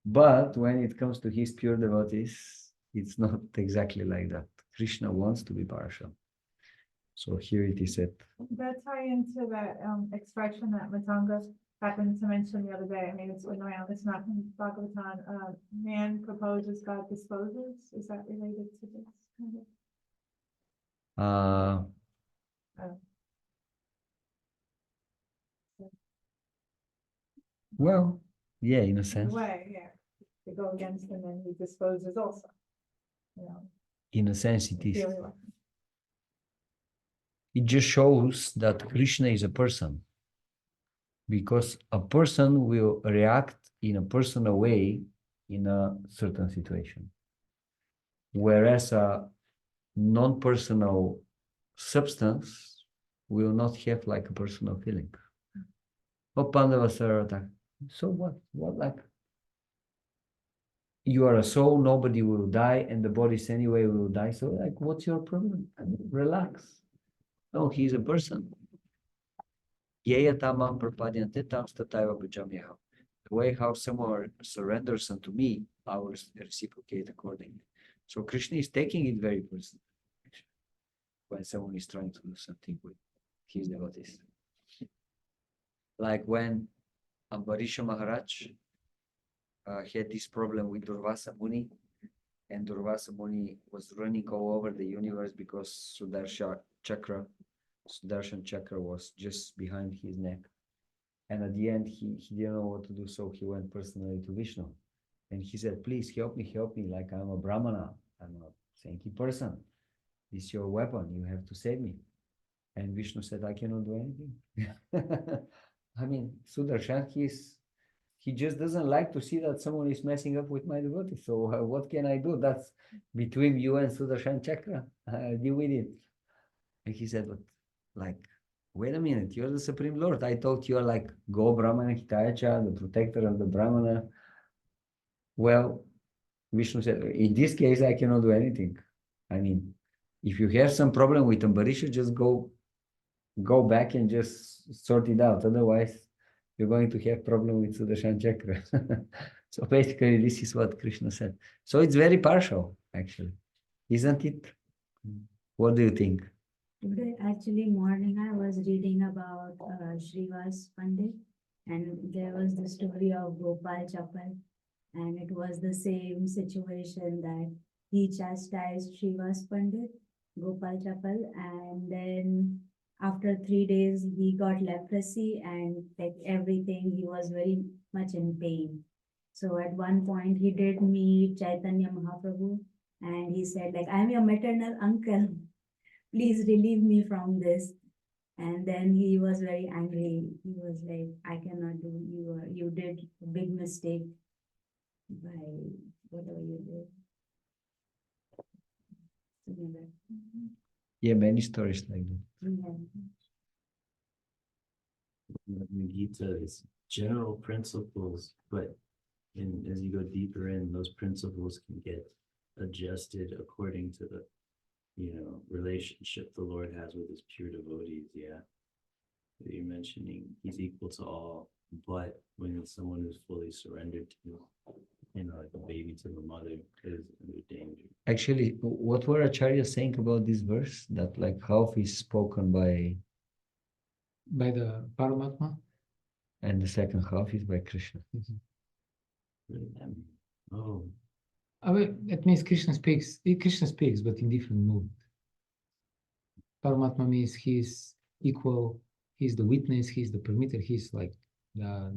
But when it comes to his pure devotees, it's not exactly like that. Krishna wants to be partial. So here it is said. That tie into that expression that Matanga happened to mention the other day, I mean, it's annoying, it's not in Bhagavatam, man proposes, God disposes, is that related to this? Kind of? Uh, Oh. well, yeah, in a In a sense. way, yeah, to go against him and he disposes also. You know, In a sense, it is. feeling like, It just shows that Krishna is a person. Because a person will react in a personal way in a certain situation. Whereas a non-personal substance will not have like a personal feeling. But Pandavas are attacked. So what? What like? You are a soul, nobody will die, and the bodies anyway will die. So like, what's your problem? I mean, relax. No, he's a person. The way how someone surrenders unto me, I will reciprocate accordingly. So Krishna is taking it very personally when someone is trying to do something with his devotees. Like when Ambarisha Maharaj had this problem with Durvasa Muni, and Durvasa Muni was running all over the universe because Sudarshan Chakra was just behind his neck. And at the end, he didn't know what to do, so he went personally to Vishnu. And he said, please help me, like I'm a Brahmana, I'm a saintly person. This is your weapon, you have to save me. And Vishnu said, I cannot do anything. I mean, Sudarshan, he just doesn't like to see that someone is messing up with my devotee. So what can I do? That's between you and Sudarshan Chakra. I'll deal with it. And he said, but like, wait a minute, you're the Supreme Lord. I thought you're like Go Brahmana Hitayacha, the protector of the Brahmana. Well, Vishnu said, in this case, I cannot do anything. I mean, if you have some problem with Ambarisha, just go back and just sort it out. Otherwise, you're going to have problem with Sudarshan Chakra. So basically, this is what Krishna said. So it's very partial, actually. Isn't it? What do you think? Today, actually, morning I was reading about Srivas Pandit, and there was the story of Gopal Chapal, and it was the same situation that he chastised Srivas Pandit, Gopal Chapal, and then after 3 days he got leprosy and like everything, he was very much in pain. So at one point he did meet Chaitanya Mahaprabhu, and he said like, I'm your maternal uncle. Please relieve me from this. And then he was very angry. He was like, I cannot do, you did a big mistake by whatever you did. Something like that. Yeah, many stories like that. Yeah. The Gita is general principles, but as you go deeper in, those principles can get adjusted according to the relationship the Lord has with his pure devotees. Yeah. You're mentioning he's equal to all, but when it's someone who's fully surrendered to, like a baby to the mother, is under danger. Actually, what were Acharya saying about this verse? That like half is spoken by the Paramatma. and the second half is by Krishna. Oh, I mean, that means Krishna speaks, but in different mood. Paramatma means he's equal, he's the witness, he's the permitter, he's like the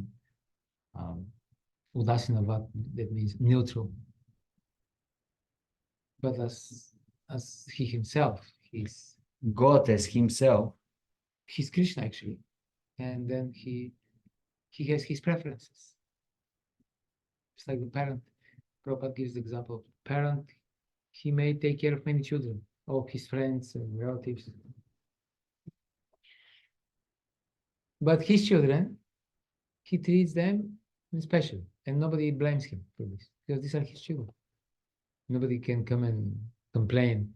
Udasinavat, that means neutral. But as he himself, he's God as himself. He's Krishna actually. And then he has his preferences. It's like the parent. Prabhupada gives the example of parent, he may take care of many children, all his friends and relatives. But his children, he treats them special, and nobody blames him for this, because these are his children. Nobody can come and complain,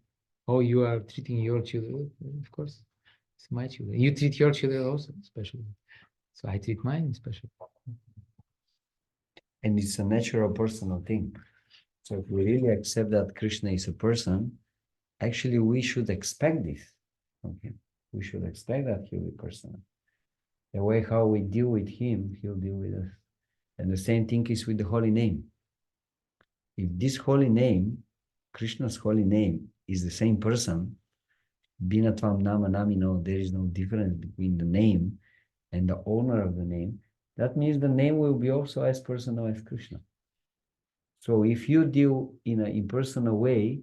oh, you are treating your children. Of course, it's my children. You treat your children also special. So I treat mine special. And it's a natural personal thing. So if we really accept that Krishna is a person, actually we should expect this from him. We should expect that he will be personal. The way how we deal with him, he'll deal with us. And the same thing is with the holy name. If this holy name, Krishna's holy name, is the same person, Binatvam Nama Namino, there is no difference between the name and the owner of the name, that means the name will be also as personal as Krishna. So if you deal in an impersonal way,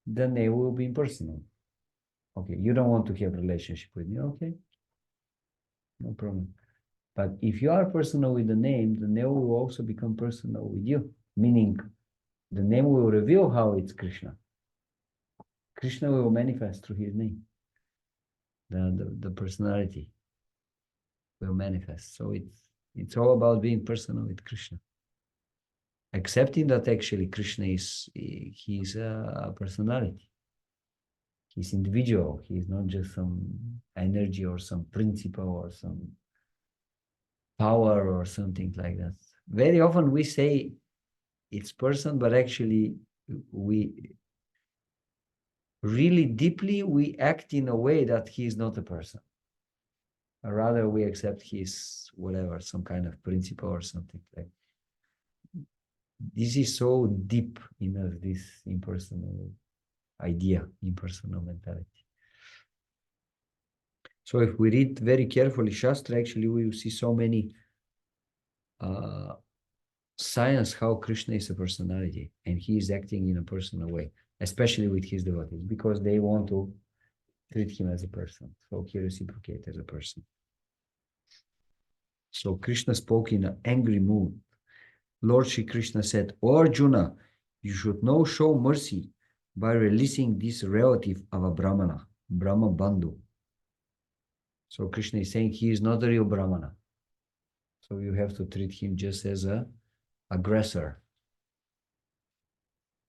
the name will be impersonal. Okay, you don't want to have a relationship with me, okay? No problem. But if you are personal with the name will also become personal with you, meaning the name will reveal how it's Krishna. Krishna will manifest through his name. The personality will manifest. So it's all about being personal with Krishna. Accepting that actually Krishna he's a personality. He's individual. He's not just some energy or some principle or some power or something like that. Very often we say it's person, but actually we really deeply we act in a way that he is not a person. Or rather we accept his whatever, some kind of principle or something like that. This is so deep in us, this impersonal idea, impersonal mentality. So if we read very carefully Shastra, actually we will see so many signs how Krishna is a personality and he is acting in a personal way, especially with his devotees, because they want to treat him as a person. So he reciprocates as a person. So Krishna spoke in an angry mood. Lord Shri Krishna said, "O Arjuna, you should now show mercy by releasing this relative of a Brahmana, Brahma Bandhu." So Krishna is saying he is not a real Brahmana. So you have to treat him just as an aggressor.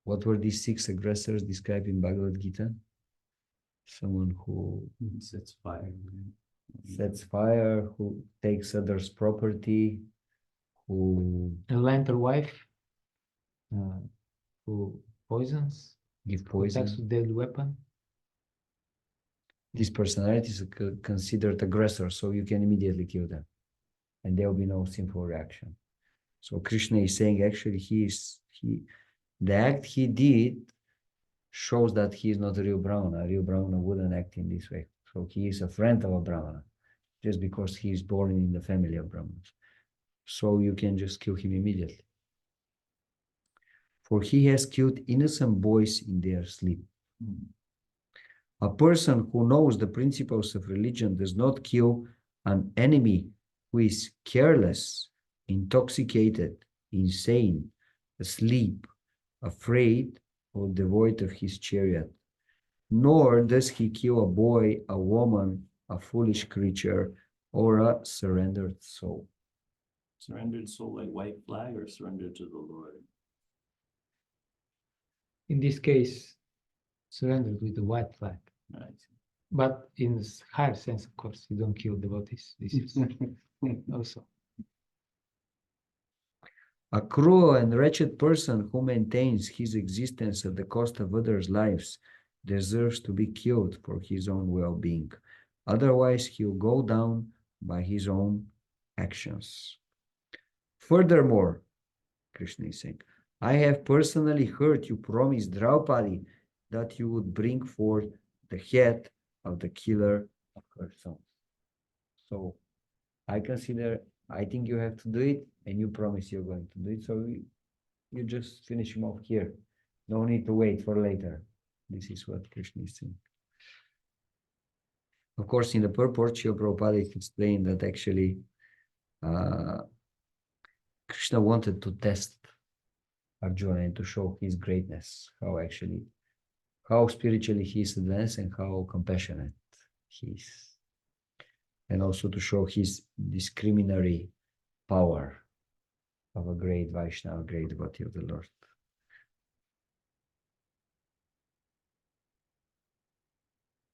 What were these 6 aggressors described in Bhagavad Gita? Someone who Sets fire, who takes others' property, who A lantern wife who poisons, give attacks poison. with deadly weapon. These personalities are considered aggressors, so you can immediately kill them, and there will be no sinful reaction. So Krishna is saying actually the act he did shows that he is not a real Brahmana. A real Brahmana wouldn't act in this way. So he is a friend of a Brahmana, just because he is born in the family of Brahmanas. So you can just kill him immediately. For he has killed innocent boys in their sleep. A person who knows the principles of religion does not kill an enemy who is careless, intoxicated, insane, asleep, afraid, or devoid of his chariot. Nor does he kill a boy, a woman, a foolish creature, or a surrendered soul. Surrendered soul like white flag or surrendered to the Lord? In this case, surrendered with the white flag. Right. But in this higher sense, of course, you don't kill devotees. This is also. A cruel and wretched person who maintains his existence at the cost of others' lives deserves to be killed for his own well-being. Otherwise, he'll go down by his own actions. Furthermore, Krishna is saying, I have personally heard you promise Draupadi that you would bring forth the head of the killer of her sons. So I think you have to do it, and you promise you're going to do it. So you just finish him off here. No need to wait for later. This is what Krishna is saying. Of course, in the purport, Srila Prabhupada explained that actually Krishna wanted to test Arjuna and to show his greatness, how spiritually he is advanced and how compassionate he is. And also to show his discriminatory power of a great Vaishnava, great devotee of the Lord.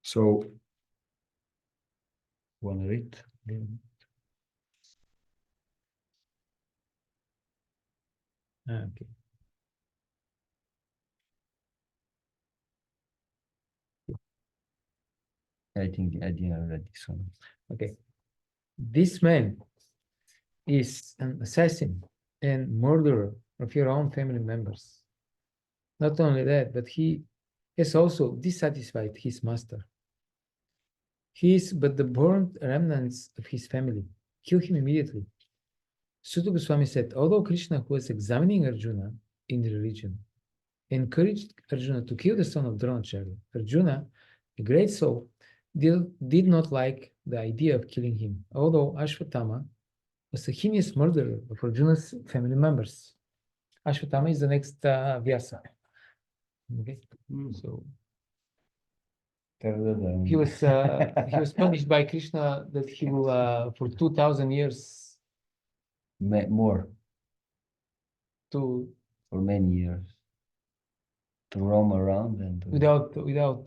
So, want to read? Okay. I think I didn't read this one. Okay. this man is an assassin and murderer of your own family members. Not only that, but he has also dissatisfied his master. He is but the burnt remnants of his family. Kill him immediately. Suta Goswami said, although Krishna, who was examining Arjuna in the religion, encouraged Arjuna to kill the son of Dronacharya, Arjuna, a great soul, did not like the idea of killing him, although Ashwatthama was a heinous murderer of Arjuna's family members. Ashwatthama is the next Vyasa. Okay, so he was punished by Krishna that he will for 2,000 years More, to for many years, to roam around and to, without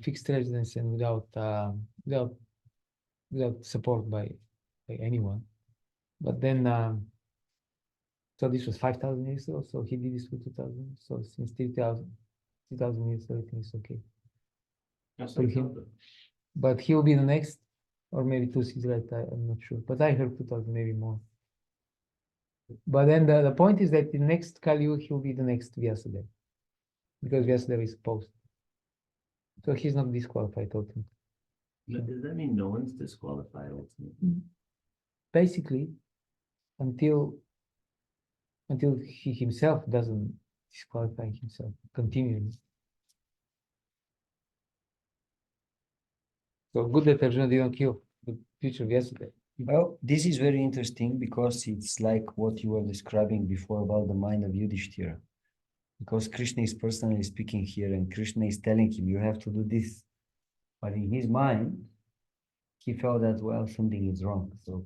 fixed residence and without support by anyone. But then so this was 5,000 years ago, so he did this for 2,000. So since 3,000 years, everything is okay. That's For like him. something. But he will be the next, or maybe 2 cities later, I'm not sure. But I heard 2,000, maybe more. But then the point is that the next Kali Yuga, he will be the next Vyasadeva. Because Vyasadeva is post. So he's not disqualified ultimately. Does that mean no one's disqualified ultimately? Basically, until he himself doesn't disqualify himself continually. So good that Arjuna didn't kill the future Vyasadeva. well, this is very interesting because it's like what you were describing before about the mind of Yudhishthira. Because Krishna is personally speaking here and Krishna is telling him, you have to do this. But in his mind, he felt that, well, something is wrong. So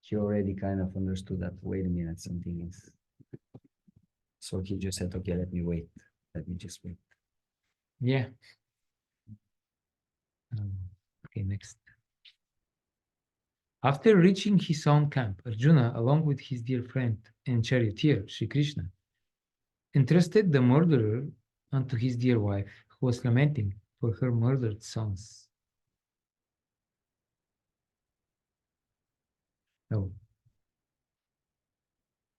he already kind of understood that, wait a minute, something is. So he just said, okay, let me wait. Let me just wait. Yeah. Okay, next. After reaching his own camp, Arjuna, along with his dear friend and charioteer, Sri Krishna, entrusted the murderer unto his dear wife, who was lamenting for her murdered sons. Oh,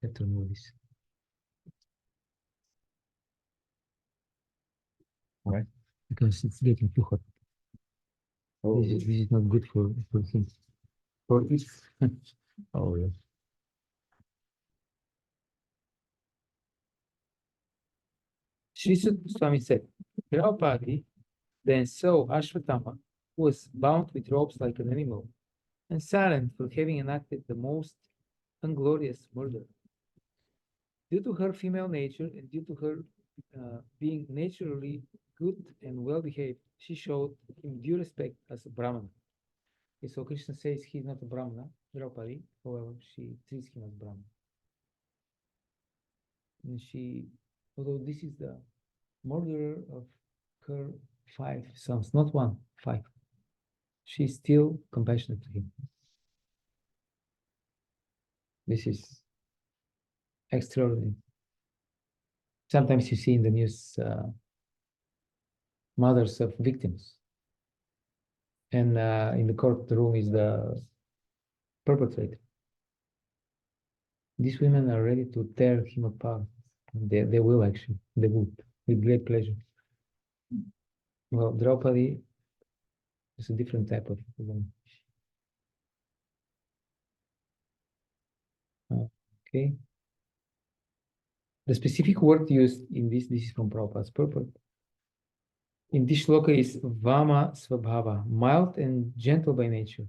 let's remove this. Why? Because it's getting too hot. Oh, This is not good for him. For it. Oh, yeah. Sri Swami said, Draupadi then saw Ashwatthama, who was bound with ropes like an animal, and silent for having enacted the most unglorious murder. Due to her female nature and due to her being naturally good and well behaved, she showed him due respect as a Brahmana. Okay, so Krishna says he's not a Brahmana, Draupadi, however, she treats him as Brahmana. And she, although this is the murderer of her 5 sons, not 1, 5, she's still compassionate to him. This is extraordinary. Sometimes you see in the news mothers of victims, and in the courtroom is the perpetrator. These women are ready to tear him apart. They will actually, they would, with great pleasure. Well, Draupadi is a different type of woman. Okay. The specific word used in this is from Prabhupada's purport. In this shloka is Vama Svabhava, mild and gentle by nature.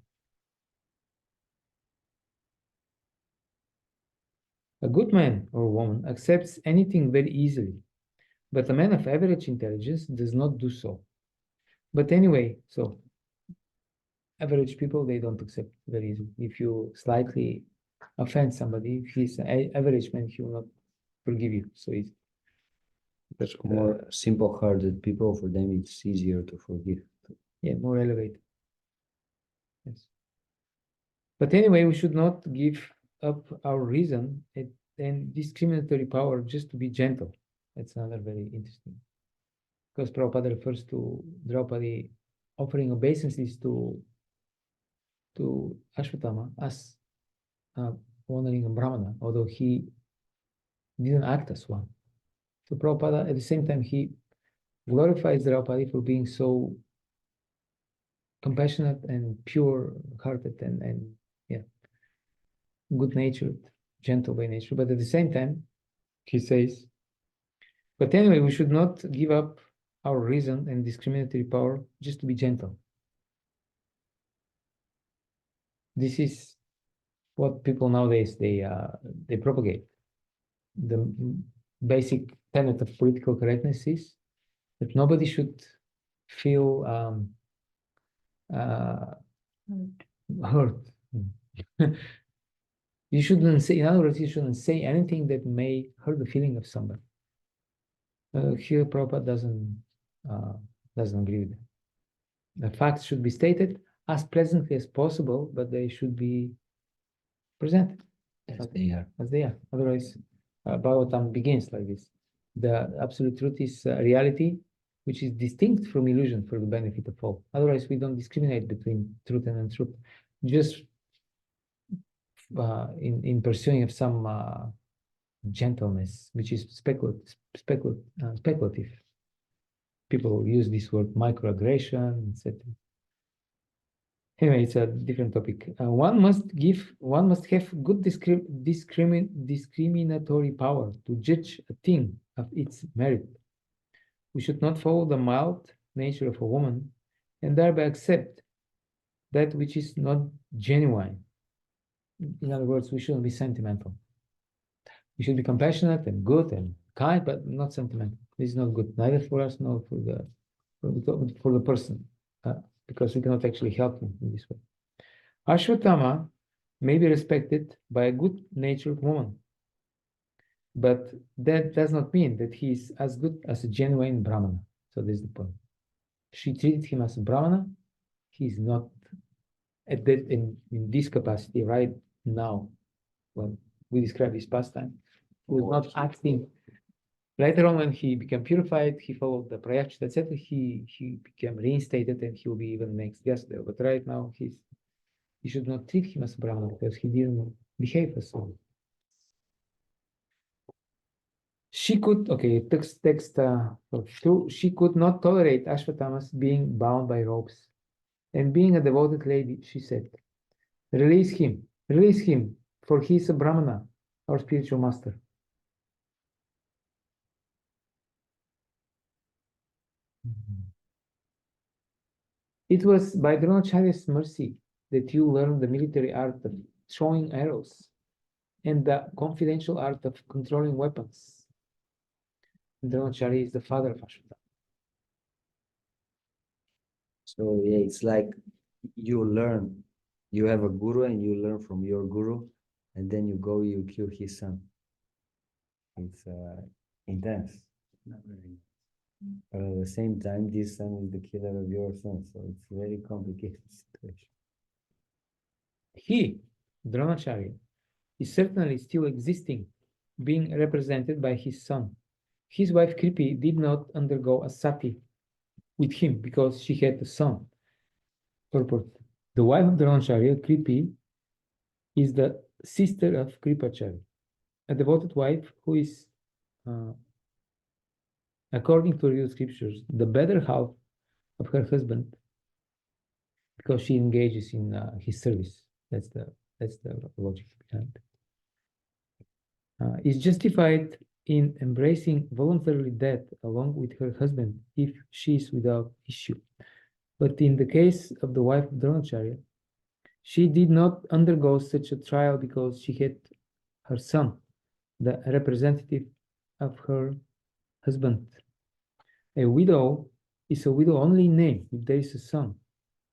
A good man or woman accepts anything very easily, but a man of average intelligence does not do so. But anyway, so average people, they don't accept very easily. If you slightly offend somebody, if he's an average man, he will not forgive you so easy. That's more simple-hearted people, for them it's easier to forgive. Yeah, more elevated. Yes. But anyway, we should not give up our reason and discriminatory power just to be gentle. That's another very interesting. Because Prabhupada refers to Draupadi offering obeisances to to Ashwatthama as honoring a Brahmana, although he didn't act as one. So Prabhupada, at the same time, he glorifies Draupadi for being so compassionate and pure-hearted and yeah, good-natured, gentle by nature. But at the same time, he says, but anyway, we should not give up our reason and discriminatory power just to be gentle. This is what people nowadays they propagate. The basic tenet of political correctness is that nobody should feel hurt. You shouldn't say, in other words, you shouldn't say anything that may hurt the feeling of somebody. Here, Prabhupada doesn't agree with that. The facts should be stated as pleasantly as possible, but they should be presented As they are. as they are. Otherwise, Bhagavatam begins like this. The absolute truth is reality, which is distinct from illusion for the benefit of all. Otherwise, we don't discriminate between truth and untruth. Just in pursuing of some gentleness, which is speculative. People use this word microaggression, etc. Anyway, it's a different topic. One must have good discriminatory power to judge a thing of its merit. We should not follow the mild nature of a woman and thereby accept that which is not genuine. In other words, we shouldn't be sentimental. We should be compassionate and good and kind, but not sentimental. This is not good, neither for us nor for the person, because we cannot actually help him in this way. Ashwatthama may be respected by a good-natured woman, but that does not mean that he is as good as a genuine Brahmana. So this is the point. She treated him as a Brahmana. He is not at that in this capacity right now when we describe his pastime. He was not acting. Later on, when he became purified, he followed the prayachita, etc. He became reinstated, and he will be even next Vyasdeva. But right now, he should not treat him as a Brahman because he didn't behave as one. She could, okay, text two. She could not tolerate Ashwatthama's being bound by ropes, and being a devoted lady, she said, release him, for he is a Brahmana, our spiritual master. It was by Dronacharya's mercy that you learned the military art of throwing arrows and the confidential art of controlling weapons. Dronacharya is the father of Ashwatthama. So yeah, it's like you learn, you have a guru and you learn from your guru, and then you go, you kill his son. It's intense. But at the same time, this son is the killer of your son, so it's a very complicated situation. He, Dronacharya, is certainly still existing, being represented by his son. His wife Kripi did not undergo a sati with him because she had a son. Purport. The wife of Dronacharya, Kripi, is the sister of Kripacharya, a devoted wife who is, according to real scriptures, the better half of her husband because she engages in his service. That's the logic behind. Is justified in embracing voluntarily death along with her husband if she is without issue. But in the case of the wife of Dronacharya, she did not undergo such a trial because she had her son, the representative of her husband. A widow is a widow only in name if there is a son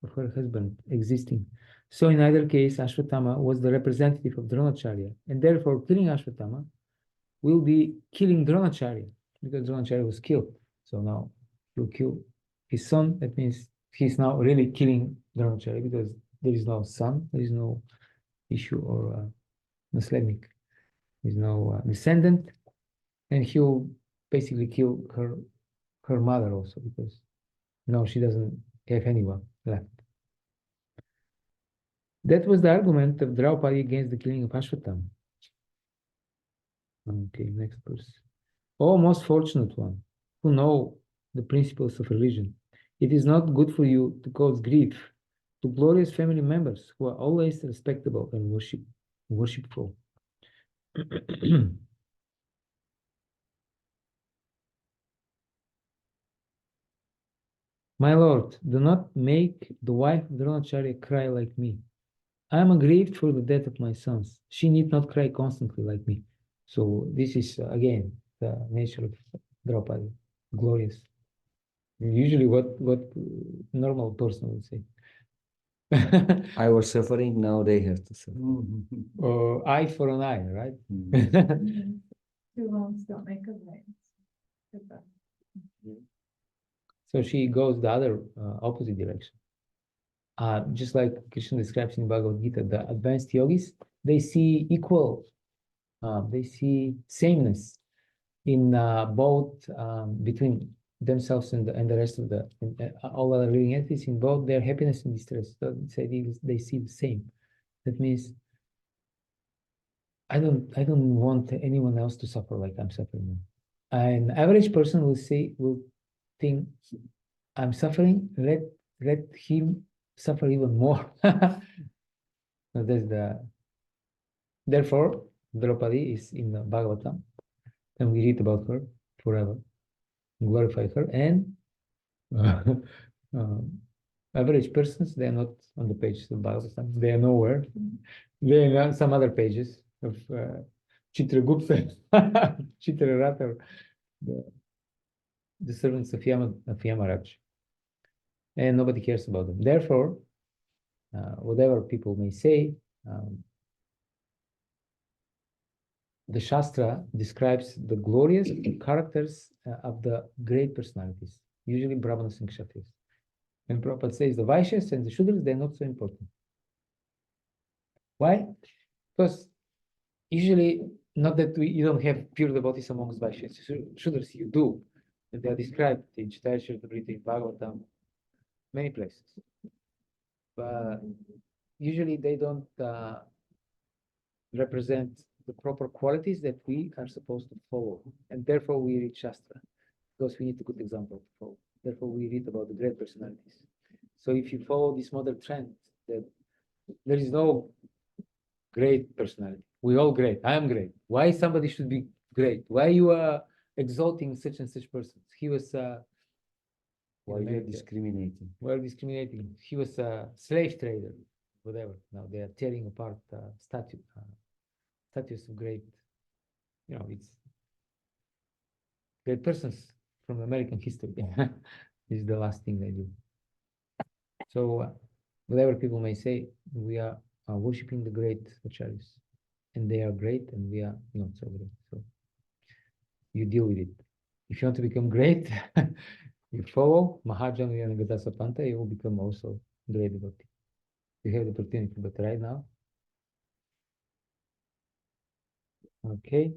of her husband existing. So in either case, Ashwatthama was the representative of Dronacharya, and therefore killing Ashwatthama will be killing Dronacharya, because Dronacharya was killed. So now he'll kill his son. That means he's now really killing Dronacharya, because there is no son, there is no issue or Naslедник, there is no descendant, and he'll basically kill her mother also, because now she doesn't have anyone left. That was the argument of Draupadi against the killing of Ashwatthama. Okay, next verse. Oh, most fortunate one, who know the principles of religion, it is not good for you to cause grief to glorious family members who are always respectable and worshipful. My lord, do not make the wife of Dronacharya cry like me. I am aggrieved for the death of my sons. She need not cry constantly like me. So this is again the nature of Draupadi, glorious. Usually, what normal person would say. I was suffering, now they have to suffer. Or eye for an eye, right? Two wrongs don't make a right. Goodbye. So she goes the other opposite direction. Just like Krishna describes in Bhagavad Gita, the advanced yogis, they see equal, they see sameness in both between themselves and the rest of the all other living entities, in both their happiness and distress. So they see the same. That means I don't want anyone else to suffer like I'm suffering. An average person will think I'm suffering, let him suffer even more. So therefore Draupadi is in the Bhagavatam, and we read about her forever, glorify her, and average persons, they are not on the pages of Bhagavatam, they are nowhere. They are on some other pages of Chitragupta, Chitraratha, the servants of Yamaraj, and nobody cares about them. Therefore, whatever people may say, the Shastra describes the glorious characters of the great personalities, usually Brahmanas and Kshatriyas. And Prabhupada says the Vaishyas and the Shudras, they're not so important. Why? Because usually, not that you don't have pure devotees amongst Vaishyas. Shudras, you do. And they are described in Chaitanya Charitamrita, in Bhagavatam, many places. But usually they don't represent the proper qualities that we are supposed to follow. And therefore we read Shastra, because we need a good example to follow. Therefore we read about the great personalities. So if you follow this modern trend, that there is no great personality. We're all great. I am great. Why somebody should be great? Why you are exalting such and such persons? He was Why you're discriminating? well discriminating. He was a slave trader, whatever. Now they are tearing apart statues of great, it's great persons from American history. This is the last thing they do. So whatever people may say, we are worshipping the great acharyas, and they are great, and we are not so great. So you deal with it. If you want to become great, you follow Mahajan Yanagata Sapanta, you will become also great devotee. You have the opportunity, but right now, okay.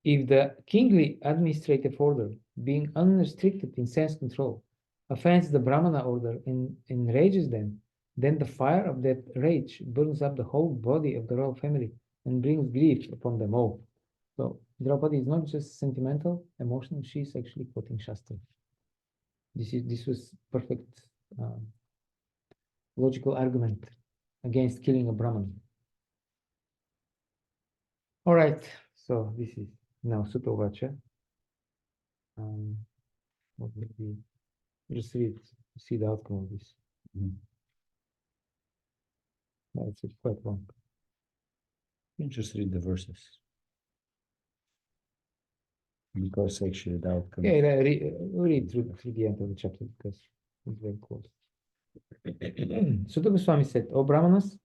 If the kingly administrative order, being unrestricted in sense control, offends the Brahmana order and enrages them, then the fire of that rage burns up the whole body of the royal family and brings grief upon them all. So Draupadi is not just sentimental, emotional, she's actually quoting Shastra. This was perfect logical argument against killing a Brahman. All right, so this is now Sutta Vacha. What would be? Just see the outcome of this. It's quite long. You just read the verses. Because actually the outcome. Yeah, read through the end of the chapter because it's very close. Sutta Goswami said, "O Brahmanas,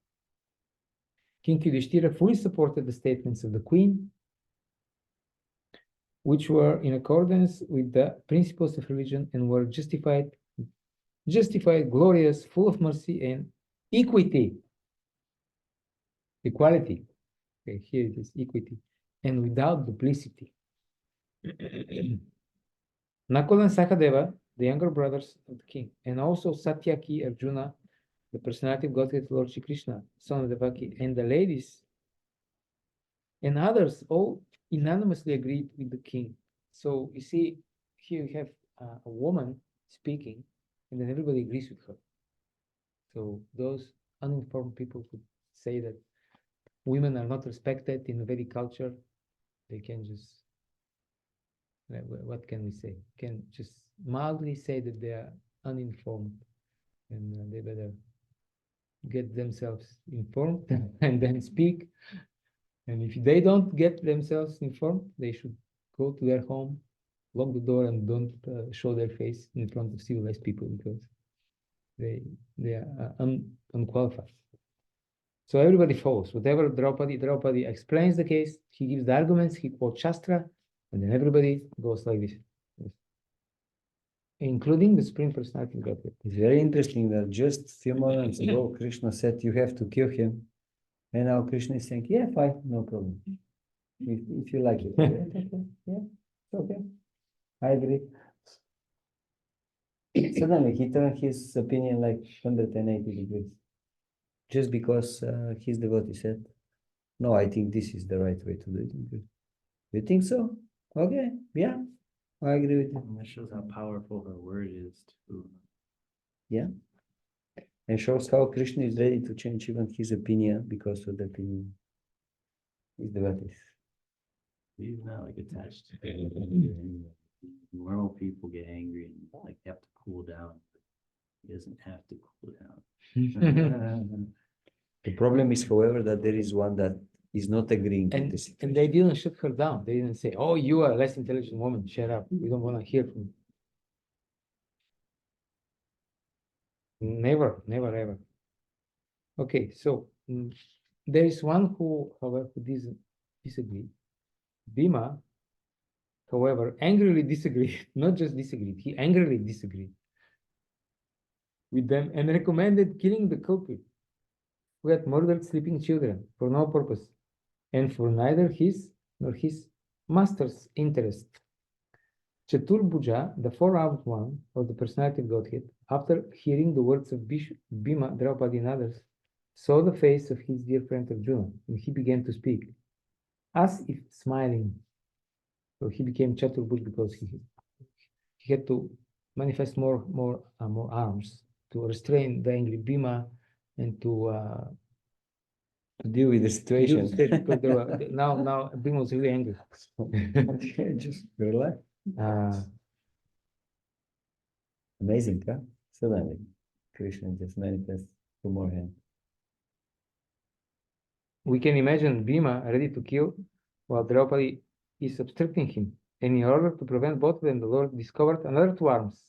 King Yudhishthira fully supported the statements of the queen, which were in accordance with the principles of religion and were justified, glorious, full of mercy and equity. Equality. Okay, here it is, equity, and without duplicity." Nakula and Sakadeva, the younger brothers of the king, and also Satyaki, Arjuna, the personality of Godhead, Lord Shri Krishna, son of Devaki, and the ladies and others all unanimously agreed with the king. So you see, here you have a woman speaking, and then everybody agrees with her. So those uninformed people could say that women are not respected in the Vedic culture. They can just, what can we say? Can just mildly say that they are uninformed, and they better get themselves informed and then speak. And if they don't get themselves informed, they should go to their home, lock the door, and don't show their face in front of civilized people, because they are unqualified. So everybody follows whatever Draupadi explains the case. He gives the arguments, he quotes Shastra, and then everybody goes like this, yes. Including the Supreme Personality of Godhead. It's very interesting that just a few moments ago, Krishna said you have to kill him. And now Krishna is saying, yeah, fine, no problem. If you like it. Yeah, it's okay. I agree. Suddenly he turned his opinion like 180 degrees. Just because his devotee said, no, I think this is the right way to do it. You think so? Okay, yeah, I agree with you. And that shows how powerful her word is too. Yeah. And shows how Krishna is ready to change even his opinion because of the opinion his devotees. He's not like attached to it. Normal people get angry and like have to cool down. He doesn't have to cool down. The problem is, however, that there is one that is not agreeing with And the situation. they didn't shut her down. They didn't say, "Oh, you are a less intelligent woman. Shut up. We don't want to hear from you." Never, never, ever. Okay, so there is one who, however, who disagreed. Bhima, however, angrily disagreed. Not just disagreed, he angrily disagreed with them and recommended killing the culprit who had murdered sleeping children for no purpose and for neither his nor his master's interest. Chaturbhuja, the four-armed one of the personality of Godhead, after hearing the words of Bhima, Draupadi, and others, saw the face of his dear friend Arjuna, and he began to speak, as if smiling. So he became Chaturbhuj because he had to manifest more arms to restrain the angry Bhima and to deal with the situation. because now Bhima was really angry. Just relax. Amazing, huh? Suddenly, Krishna just manifests two more hands. We can imagine Bhima ready to kill while Draupadi is obstructing him. And in order to prevent both of them, the Lord discovered another two arms.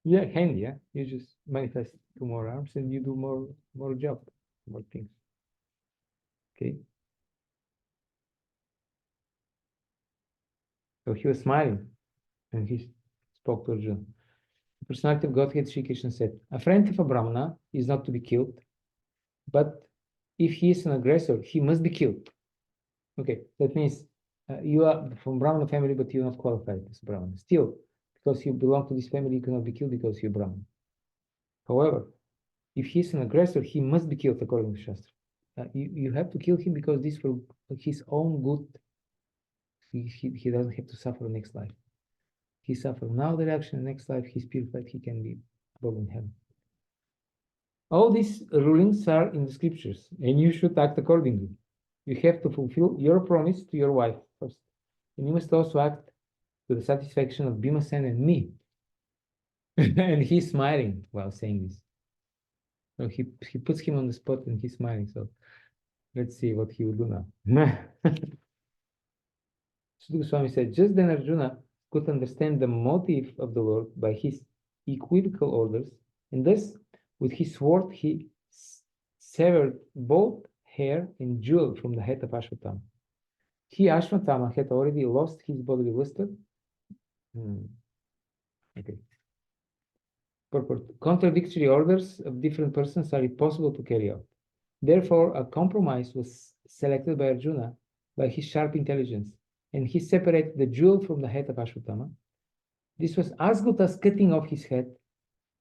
Yeah, handy, yeah. You just manifest two more arms and you do more job, more things. Okay. So he was smiling and he spoke to Arjuna. The personality of Godhead, Sri Krishna said, a friend of a Brahmana is not to be killed, but if he is an aggressor, he must be killed. Okay, that means you are from Brahmana family, but you're not qualified as a Brahmana. Still, because you belong to this family, you cannot be killed because you're Brahman. However, if he's an aggressor, he must be killed according to Shastra. You have to kill him because this for his own good. He doesn't have to suffer next life. He suffered now the reaction, next life he's purified, he can be above in heaven. All these rulings are in the scriptures, and you should act accordingly. You have to fulfill your promise to your wife first, and you must also act to the satisfaction of Bhimasen and me. And he's smiling while saying this. So he puts him on the spot and he's smiling. So let's see what he will do now. Sudha Goswami said, just then Arjuna could understand the motive of the Lord by his equivocal orders, and thus with his sword he severed both hair and jewel from the head of Ashwatthama. He, Ashwatthama, had already lost his bodily luster. Okay. Contradictory orders of different persons are impossible to carry out. Therefore, a compromise was selected by Arjuna by his sharp intelligence, and he separated the jewel from the head of Ashwatthama. This was as good as cutting off his head,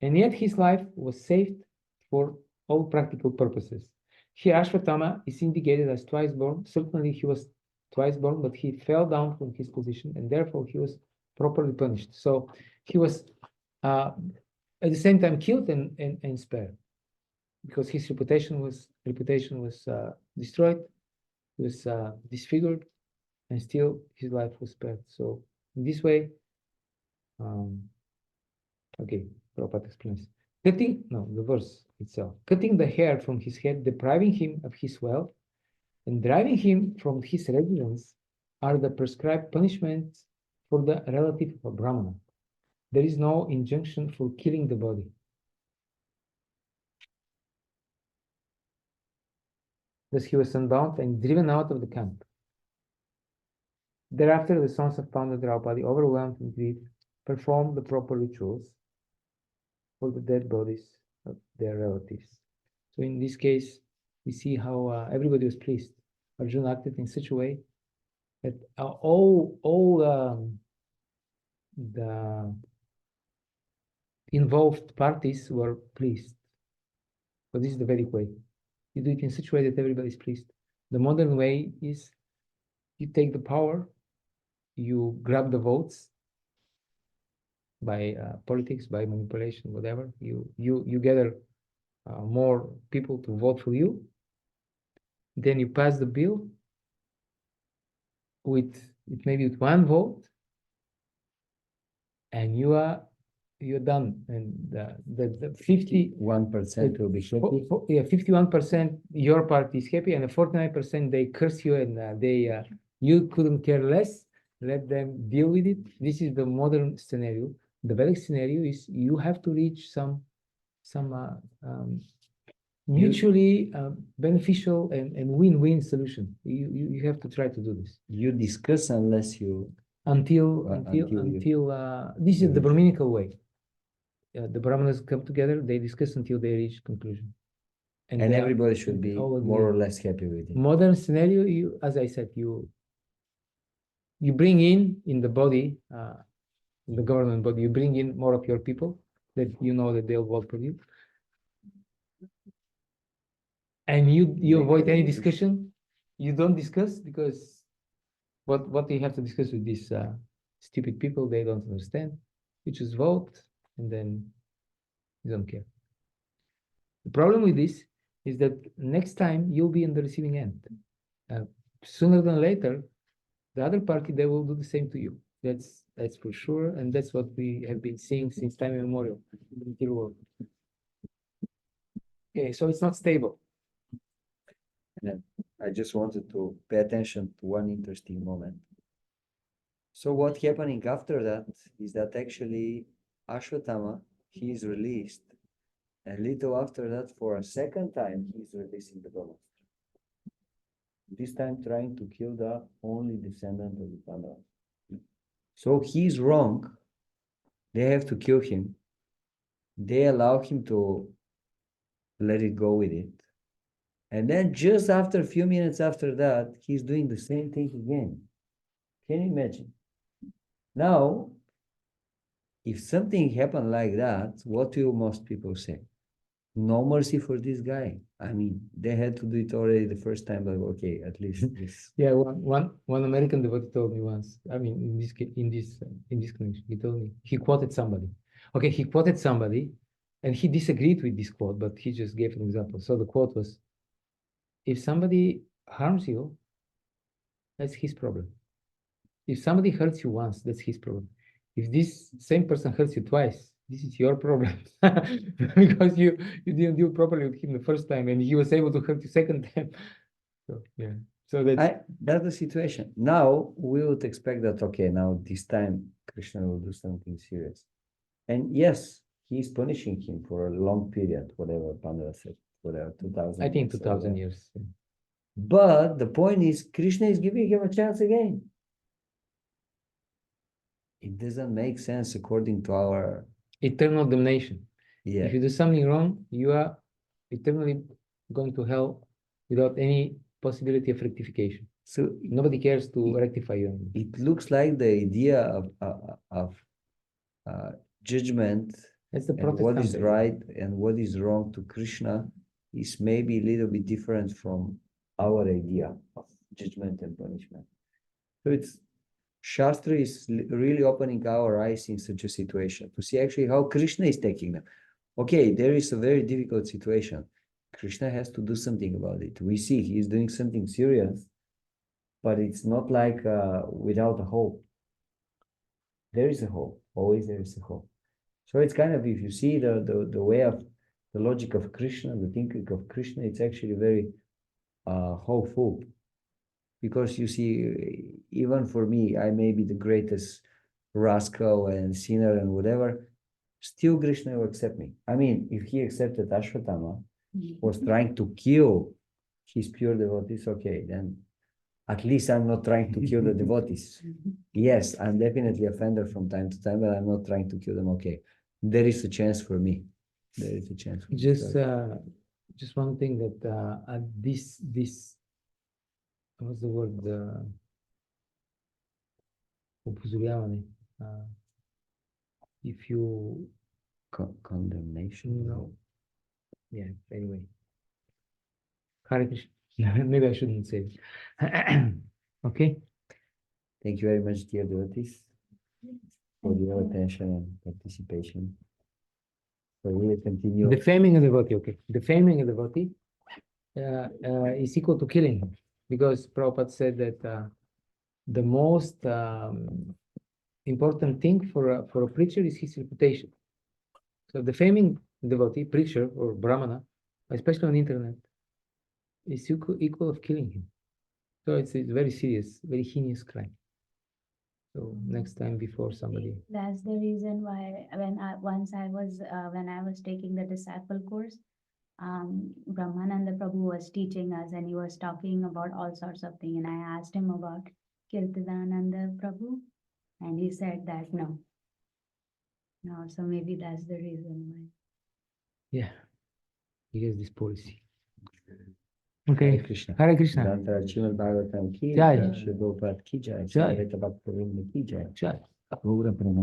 and yet his life was saved for all practical purposes. Here, Ashwatthama is indicated as twice born. Certainly, he was twice born, but he fell down from his position, and therefore he was properly punished. So he was at the same time killed and spared, because his reputation was destroyed, he was disfigured, and still his life was spared. So in this way, okay, Prabhupada explains. The verse itself. Cutting the hair from his head, depriving him of his wealth, and driving him from his residence are the prescribed punishments for the relative of a Brahmana. There is no injunction for killing the body. Thus he was unbound and driven out of the camp. Thereafter, the sons of Pandit Draupadi, overwhelmed in grief, performed the proper rituals for the dead bodies of their relatives. So in this case, we see how everybody was pleased. Arjuna acted in such a way that all the involved parties were pleased. But this is the Vedic way. You do it in such a way that everybody is pleased. The modern way is you take the power, you grab the votes by politics, by manipulation, whatever. You gather more people to vote for you. Then you pass the bill with maybe with one vote, and you're done. And the 1% will be happy. Yeah, 51% your party is happy, and the 49% they curse you, and you couldn't care less. Let them deal with it. This is the modern scenario. The Vedic scenario is you have to reach some mutually beneficial and win-win solution. You have to try to do this. You discuss unless you Until this is the you- Brahminical way. The Brahmanas come together, they discuss until they reach conclusion. and they are- everybody should be all agree. more or less happy with it. Modern scenario, as I said, you bring in the body, the government body, you bring in more of your people that you know that they'll vote for you. And you avoid any discussion. You don't discuss, because what do you have to discuss with these stupid people? They don't understand. You just vote, and then you don't care. The problem with this is that next time you'll be in the receiving end. Sooner than later, the other party, they will do the same to you. That's for sure, and that's what we have been seeing since time immemorial in the material world. Okay, so it's not stable. I just wanted to pay attention to one interesting moment. So what happening after that is that actually Ashwatthama, he is released, and little after that, for a second time, he is releasing the Brahmana. This time trying to kill the only descendant of the Pandavas. So he's wrong. They have to kill him. They allow him to let it go with it. And then just after a few minutes after that, he's doing the same thing again. Can you imagine? Now, if something happened like that, what will most people say? No mercy for this guy. I mean, they had to do it already the first time, but okay, at least this. Yeah, one American devotee told me once. I mean, in this connection, he told me he quoted somebody. Okay, he quoted somebody, and he disagreed with this quote, but he just gave an example. So the quote was, "If somebody harms you, that's his problem. If somebody hurts you once, that's his problem. If this same person hurts you twice, this is your problem because you didn't deal properly with him the first time, and he was able to hurt you second time." So yeah, so that's the situation. Now we would expect that, okay, now this time Krishna will do something serious. And yes, he's punishing him for a long period, whatever Pandava said, whatever, 2000 I think years or 2000 whatever. years. But the point is, Krishna is giving him a chance again. It doesn't make sense according to our Eternal damnation. yeah. If you do something wrong, you are eternally going to hell without any possibility of rectification. So Nobody cares to rectify you. it looks like the idea of judgment That's the and what is Protestant idea. right and what is wrong to Krishna is maybe a little bit different from our idea of judgment and punishment. So it's Shastra is really opening our eyes in such a situation to see actually how Krishna is taking them. Okay, there is a very difficult situation. Krishna has to do something about it. We see he is doing something serious, but it's not like without a hope. There is a hope. Always there is a hope. So it's kind of, if you see the way of the logic of Krishna, the thinking of Krishna, it's actually very hopeful. Because you see, even for me, I may be the greatest rascal and sinner and whatever, still Krishna will accept me. I mean, if he accepted Ashwatthama, was trying to kill his pure devotees, okay, then at least I'm not trying to kill the devotees. Yes, I'm definitely offended from time to time, but I'm not trying to kill them. Okay, there is a chance for me. There is a chance for me. Just one thing that this what's the word? Опозоряване. If you Condemnation. no, yeah. Anyway, Hare Krishna. Maybe I shouldn't say it. Okay. Thank you very much, dear devotees, for your attention and participation. So we will continue. Defaming a devotee, okay. Defaming a devotee is equal to killing him, because Prabhupada said that the most important thing for a preacher is his reputation. So defaming devotee, preacher, or brahmana, especially on the internet, is equal of killing him. So it's very serious, very heinous crime. So next time before somebody. That's the reason why when I was taking the disciple course, Brahmananda Prabhu was teaching us and he was talking about all sorts of things. And I asked him about Kirtanananda Prabhu, and he said that no. No, so maybe that's the reason why. Yeah, he has this policy. Hare Okay, Krishna. Hare Krishna. Danta Srimad Bhagavatam ki Jai. jai, Shri Prabhupada ki jai, Jai. Advaita Bhakta Vrinda ki jai. Jai. Gaura Pranam.